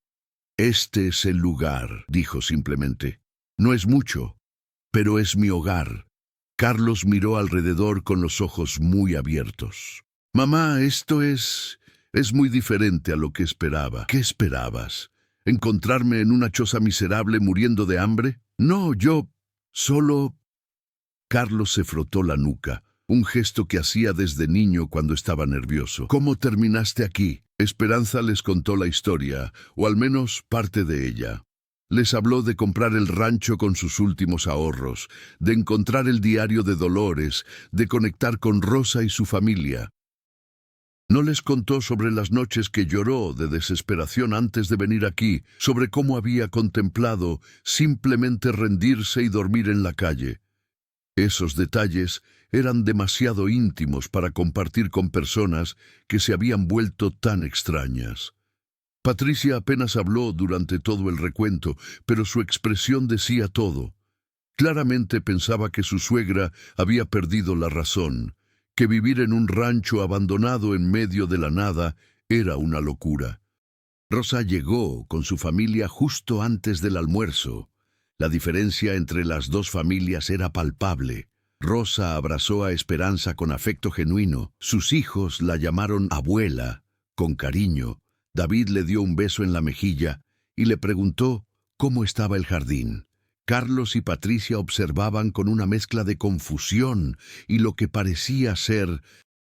Este es el lugar, dijo simplemente. No es mucho, pero es mi hogar. Carlos miró alrededor con los ojos muy abiertos. Mamá, esto es muy diferente a lo que esperaba. ¿Qué esperabas? ¿Encontrarme en una choza miserable muriendo de hambre? No, yo solo... Carlos se frotó la nuca, un gesto que hacía desde niño cuando estaba nervioso. ¿Cómo terminaste aquí? Esperanza les contó la historia, o al menos parte de ella. Les habló de comprar el rancho con sus últimos ahorros, de encontrar el diario de Dolores, de conectar con Rosa y su familia. No les contó sobre las noches que lloró de desesperación antes de venir aquí, sobre cómo había contemplado simplemente rendirse y dormir en la calle. Esos detalles eran demasiado íntimos para compartir con personas que se habían vuelto tan extrañas. Patricia apenas habló durante todo el recuento, pero su expresión decía todo. Claramente pensaba que su suegra había perdido la razón, que vivir en un rancho abandonado en medio de la nada era una locura. Rosa llegó con su familia justo antes del almuerzo. La diferencia entre las dos familias era palpable. Rosa abrazó a Esperanza con afecto genuino. Sus hijos la llamaron abuela, con cariño. David le dio un beso en la mejilla y le preguntó cómo estaba el jardín. Carlos y Patricia observaban con una mezcla de confusión y lo que parecía ser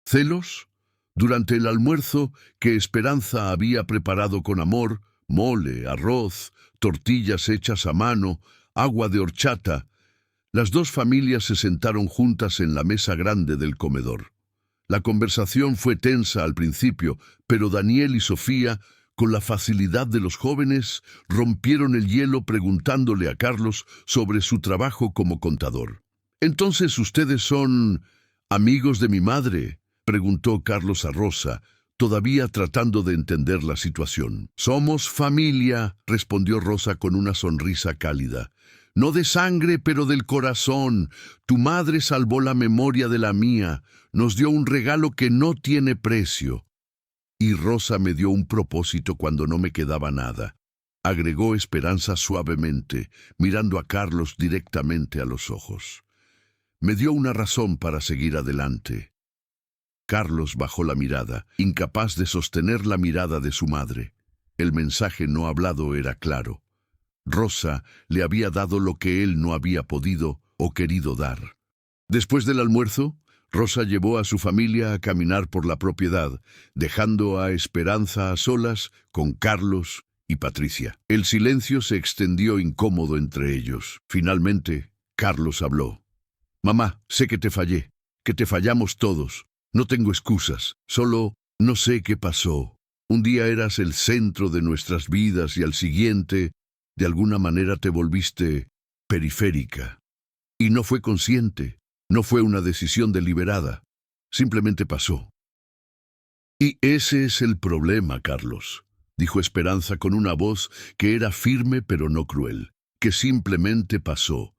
celos. Durante el almuerzo que Esperanza había preparado con amor, mole, arroz, tortillas hechas a mano, agua de horchata, las dos familias se sentaron juntas en la mesa grande del comedor. La conversación fue tensa al principio, pero Daniel y Sofía, con la facilidad de los jóvenes, rompieron el hielo preguntándole a Carlos sobre su trabajo como contador. «¿Entonces ustedes son amigos de mi madre?», preguntó Carlos a Rosa, todavía tratando de entender la situación. «Somos familia», respondió Rosa con una sonrisa cálida. «No de sangre, pero del corazón. Tu madre salvó la memoria de la mía, nos dio un regalo que no tiene precio. Y Rosa me dio un propósito cuando no me quedaba nada», agregó Esperanza suavemente, mirando a Carlos directamente a los ojos. «Me dio una razón para seguir adelante». Carlos bajó la mirada, incapaz de sostener la mirada de su madre. El mensaje no hablado era claro. Rosa le había dado lo que él no había podido o querido dar. Después del almuerzo, Rosa llevó a su familia a caminar por la propiedad, dejando a Esperanza a solas con Carlos y Patricia. El silencio se extendió incómodo entre ellos. Finalmente, Carlos habló. «Mamá, sé que te fallé, que te fallamos todos. No tengo excusas, solo no sé qué pasó. Un día eras el centro de nuestras vidas y al siguiente, de alguna manera te volviste periférica. Y no fue consciente. No fue una decisión deliberada, simplemente pasó». «Y ese es el problema, Carlos», dijo Esperanza con una voz que era firme pero no cruel, «que simplemente pasó.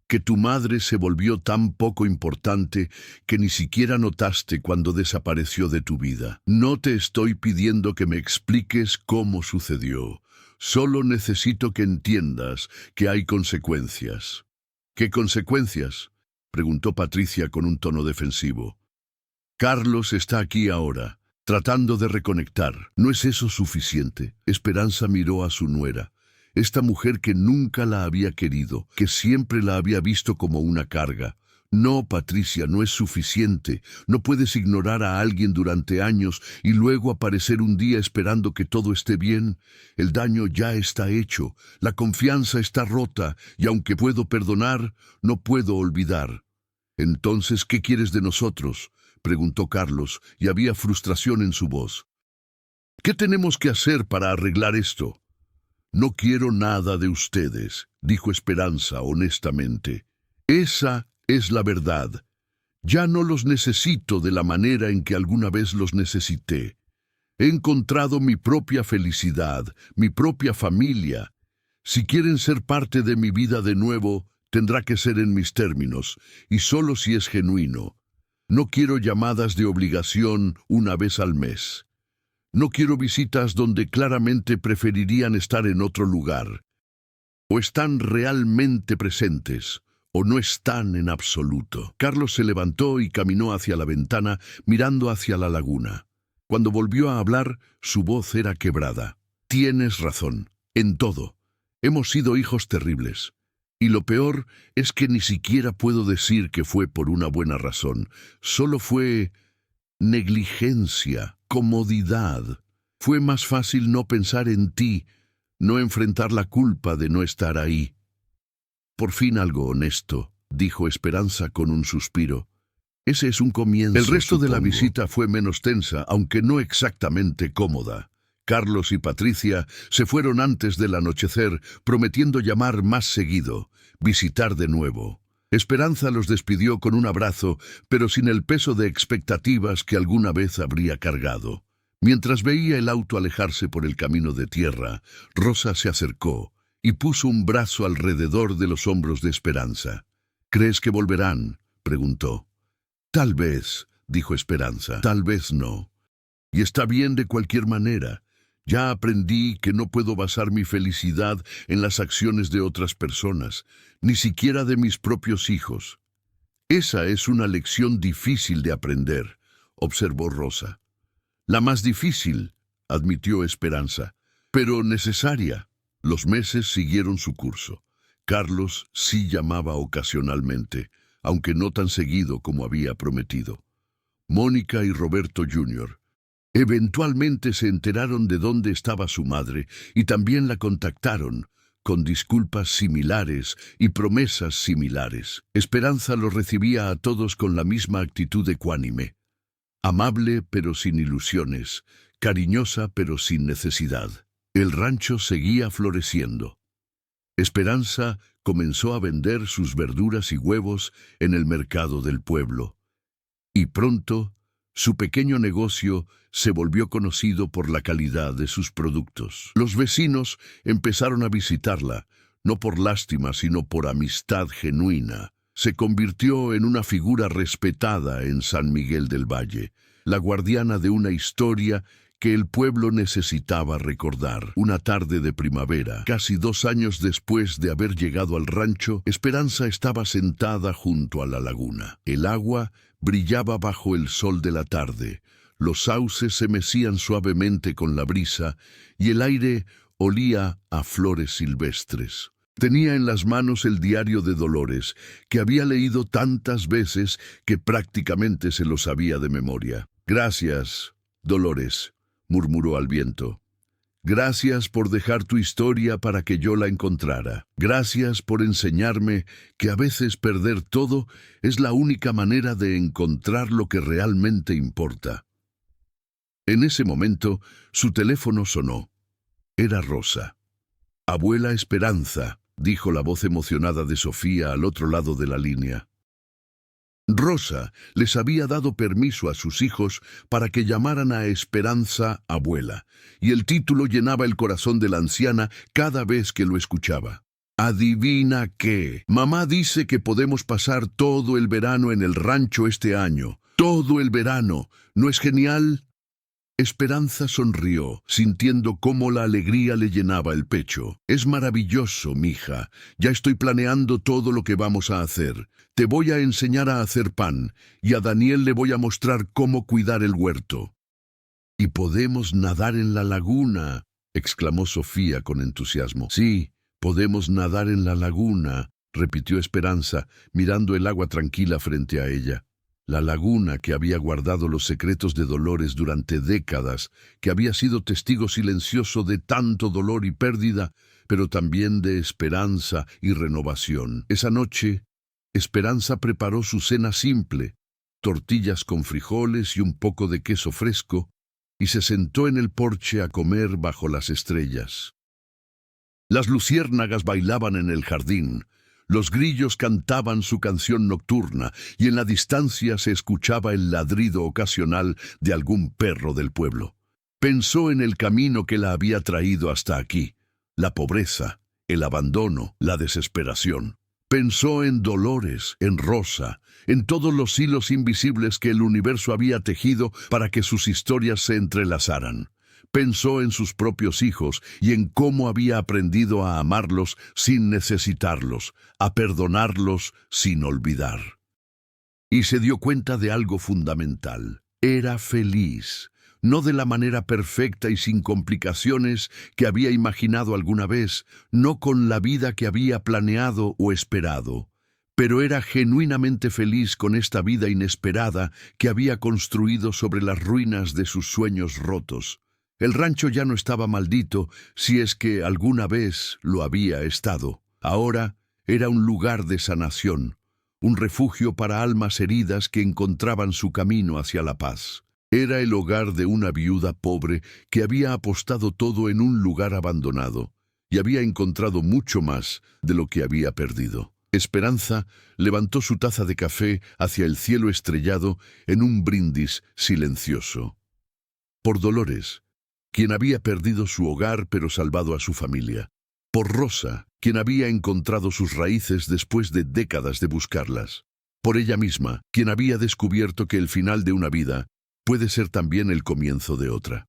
que tu madre se volvió tan poco importante que ni siquiera notaste cuando desapareció de tu vida. No te estoy pidiendo que me expliques cómo sucedió. Solo necesito que entiendas que hay consecuencias. ¿Qué consecuencias?, preguntó Patricia con un tono defensivo. Carlos está aquí ahora, tratando de reconectar. ¿No es eso suficiente? Esperanza miró a su nuera. Esta mujer que nunca la había querido, que siempre la había visto como una carga. No, Patricia, no es suficiente. No puedes ignorar a alguien durante años y luego aparecer un día esperando que todo esté bien. El daño ya está hecho, la confianza está rota y aunque puedo perdonar, no puedo olvidar. Entonces, ¿qué quieres de nosotros?, preguntó Carlos, y había frustración en su voz. ¿Qué tenemos que hacer para arreglar esto? No quiero nada de ustedes, dijo Esperanza honestamente. Esa es la verdad. Ya no los necesito de la manera en que alguna vez los necesité. He encontrado mi propia felicidad, mi propia familia. Si quieren ser parte de mi vida de nuevo, tendrá que ser en mis términos, y solo si es genuino. No quiero llamadas de obligación una vez al mes. No quiero visitas donde claramente preferirían estar en otro lugar. O están realmente presentes, o no están en absoluto. Carlos se levantó y caminó hacia la ventana, mirando hacia la laguna. Cuando volvió a hablar, su voz era quebrada. Tienes razón, en todo. Hemos sido hijos terribles. Y lo peor es que ni siquiera puedo decir que fue por una buena razón. Solo fue negligencia, comodidad. Fue más fácil no pensar en ti, no enfrentar la culpa de no estar ahí. Por fin algo honesto, dijo Esperanza con un suspiro. Ese es un comienzo. El resto de la visita fue menos tensa, aunque no exactamente cómoda. Carlos y Patricia se fueron antes del anochecer, prometiendo llamar más seguido, visitar de nuevo. Esperanza los despidió con un abrazo, pero sin el peso de expectativas que alguna vez habría cargado. Mientras veía el auto alejarse por el camino de tierra, Rosa se acercó y puso un brazo alrededor de los hombros de Esperanza. ¿Crees que volverán?, preguntó. Tal vez, dijo Esperanza, tal vez no. Y está bien de cualquier manera. Ya aprendí que no puedo basar mi felicidad en las acciones de otras personas, ni siquiera de mis propios hijos. Esa es una lección difícil de aprender, observó Rosa. La más difícil, admitió Esperanza, pero necesaria. Los meses siguieron su curso. Carlos sí llamaba ocasionalmente, aunque no tan seguido como había prometido. Mónica y Roberto Jr. eventualmente se enteraron de dónde estaba su madre y también la contactaron, con disculpas similares y promesas similares. Esperanza los recibía a todos con la misma actitud ecuánime. Amable pero sin ilusiones, cariñosa pero sin necesidad. El rancho seguía floreciendo. Esperanza comenzó a vender sus verduras y huevos en el mercado del pueblo. Y pronto, su pequeño negocio se volvió conocido por la calidad de sus productos. Los vecinos empezaron a visitarla, no por lástima, sino por amistad genuina. Se convirtió en una figura respetada en San Miguel del Valle, la guardiana de una historia que el pueblo necesitaba recordar. Una tarde de primavera, casi 2 años después de haber llegado al rancho, Esperanza estaba sentada junto a la laguna. El agua brillaba bajo el sol de la tarde, los sauces se mecían suavemente con la brisa y el aire olía a flores silvestres. Tenía en las manos el diario de Dolores, que había leído tantas veces que prácticamente se lo sabía de memoria. «Gracias, Dolores», murmuró al viento. «Gracias por dejar tu historia para que yo la encontrara. Gracias por enseñarme que a veces perder todo es la única manera de encontrar lo que realmente importa». En ese momento, su teléfono sonó. Era Rosa. «Abuela Esperanza», dijo la voz emocionada de Sofía al otro lado de la línea. Rosa les había dado permiso a sus hijos para que llamaran a Esperanza abuela, y el título llenaba el corazón de la anciana cada vez que lo escuchaba. Adivina qué. Mamá dice que podemos pasar todo el verano en el rancho este año. Todo el verano. ¿No es genial? Esperanza sonrió, sintiendo cómo la alegría le llenaba el pecho. Es maravilloso, mija. Ya estoy planeando todo lo que vamos a hacer. Te voy a enseñar a hacer pan, y a Daniel le voy a mostrar cómo cuidar el huerto. «¿Y podemos nadar en la laguna?», exclamó Sofía con entusiasmo. «Sí, podemos nadar en la laguna», repitió Esperanza, mirando el agua tranquila frente a ella. La laguna que había guardado los secretos de Dolores durante décadas, que había sido testigo silencioso de tanto dolor y pérdida, pero también de esperanza y renovación. Esa noche, Esperanza preparó su cena simple, tortillas con frijoles y un poco de queso fresco, y se sentó en el porche a comer bajo las estrellas. Las luciérnagas bailaban en el jardín, los grillos cantaban su canción nocturna y en la distancia se escuchaba el ladrido ocasional de algún perro del pueblo. Pensó en el camino que la había traído hasta aquí, la pobreza, el abandono, la desesperación. Pensó en Dolores, en Rosa, en todos los hilos invisibles que el universo había tejido para que sus historias se entrelazaran. Pensó en sus propios hijos y en cómo había aprendido a amarlos sin necesitarlos, a perdonarlos sin olvidar. Y se dio cuenta de algo fundamental. Era feliz, no de la manera perfecta y sin complicaciones que había imaginado alguna vez, no con la vida que había planeado o esperado, pero era genuinamente feliz con esta vida inesperada que había construido sobre las ruinas de sus sueños rotos. El rancho ya no estaba maldito, si es que alguna vez lo había estado. Ahora era un lugar de sanación, un refugio para almas heridas que encontraban su camino hacia la paz. Era el hogar de una viuda pobre que había apostado todo en un lugar abandonado y había encontrado mucho más de lo que había perdido. Esperanza levantó su taza de café hacia el cielo estrellado en un brindis silencioso. Por Dolores, quien había perdido su hogar pero salvado a su familia. Por Rosa, quien había encontrado sus raíces después de décadas de buscarlas. Por ella misma, quien había descubierto que el final de una vida puede ser también el comienzo de otra.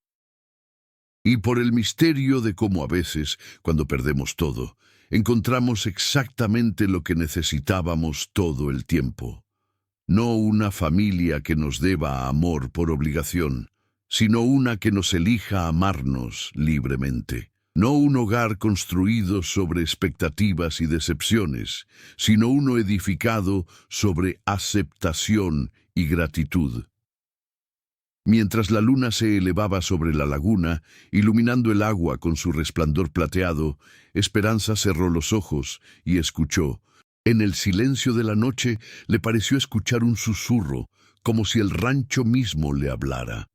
Y por el misterio de cómo a veces, cuando perdemos todo, encontramos exactamente lo que necesitábamos todo el tiempo. No una familia que nos deba amor por obligación, sino una que nos elija amarnos libremente. No un hogar construido sobre expectativas y decepciones, sino uno edificado sobre aceptación y gratitud. Mientras la luna se elevaba sobre la laguna, iluminando el agua con su resplandor plateado, Esperanza cerró los ojos y escuchó. En el silencio de la noche le pareció escuchar un susurro, como si el rancho mismo le hablara.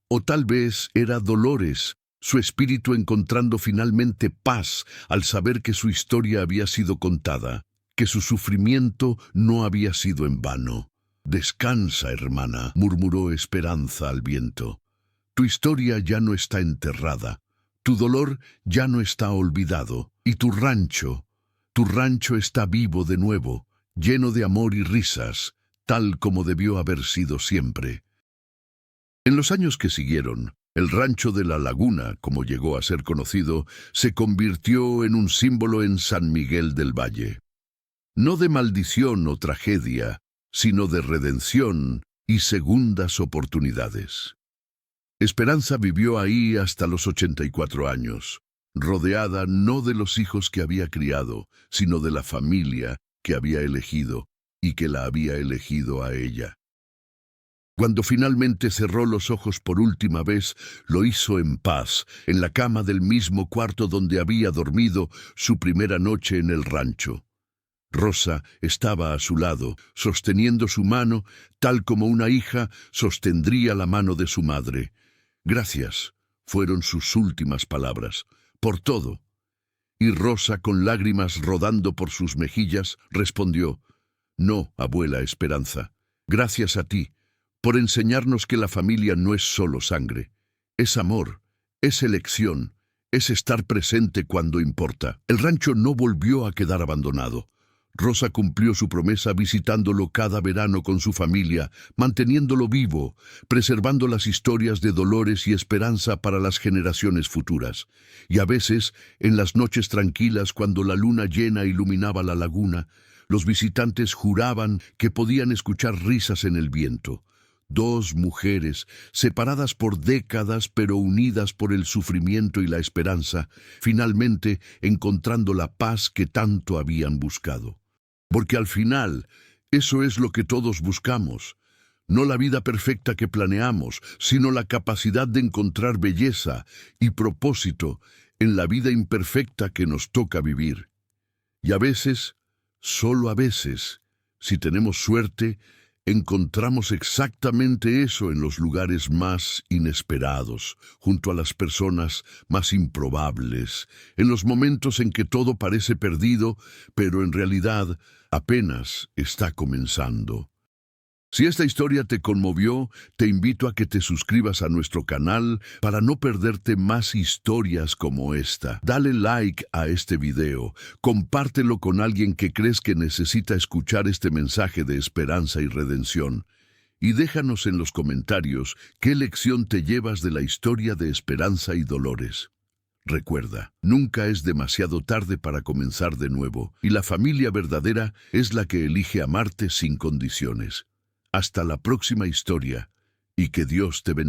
O tal vez era Dolores, su espíritu encontrando finalmente paz al saber que su historia había sido contada, que su sufrimiento no había sido en vano. «Descansa, hermana», murmuró Esperanza al viento. «Tu historia ya no está enterrada, tu dolor ya no está olvidado, y tu rancho está vivo de nuevo, lleno de amor y risas, tal como debió haber sido siempre». En los años que siguieron, el rancho de la Laguna, como llegó a ser conocido, se convirtió en un símbolo en San Miguel del Valle. No de maldición o tragedia, sino de redención y segundas oportunidades. Esperanza vivió ahí hasta los 84 años, rodeada no de los hijos que había criado, sino de la familia que había elegido y que la había elegido a ella. Cuando finalmente cerró los ojos por última vez, lo hizo en paz, en la cama del mismo cuarto donde había dormido su primera noche en el rancho. Rosa estaba a su lado, sosteniendo su mano, tal como una hija sostendría la mano de su madre. «Gracias», fueron sus últimas palabras, «por todo». Y Rosa, con lágrimas rodando por sus mejillas, respondió: «No, abuela Esperanza, gracias a ti, por enseñarnos que la familia no es solo sangre, es amor, es elección, es estar presente cuando importa. El rancho no volvió a quedar abandonado. Rosa cumplió su promesa visitándolo cada verano con su familia, manteniéndolo vivo, preservando las historias de dolores y esperanza para las generaciones futuras. Y a veces, en las noches tranquilas cuando la luna llena iluminaba la laguna, los visitantes juraban que podían escuchar risas en el viento. Dos mujeres, separadas por décadas pero unidas por el sufrimiento y la esperanza, finalmente encontrando la paz que tanto habían buscado. Porque al final, eso es lo que todos buscamos. No la vida perfecta que planeamos, sino la capacidad de encontrar belleza y propósito en la vida imperfecta que nos toca vivir. Y a veces, solo a veces, si tenemos suerte, encontramos exactamente eso en los lugares más inesperados, junto a las personas más improbables, en los momentos en que todo parece perdido, pero en realidad apenas está comenzando. Si esta historia te conmovió, te invito a que te suscribas a nuestro canal para no perderte más historias como esta. Dale like a este video, compártelo con alguien que crees que necesita escuchar este mensaje de esperanza y redención. Y déjanos en los comentarios qué lección te llevas de la historia de esperanza y dolores. Recuerda, nunca es demasiado tarde para comenzar de nuevo, y la familia verdadera es la que elige amarte sin condiciones. Hasta la próxima historia, y que Dios te bendiga.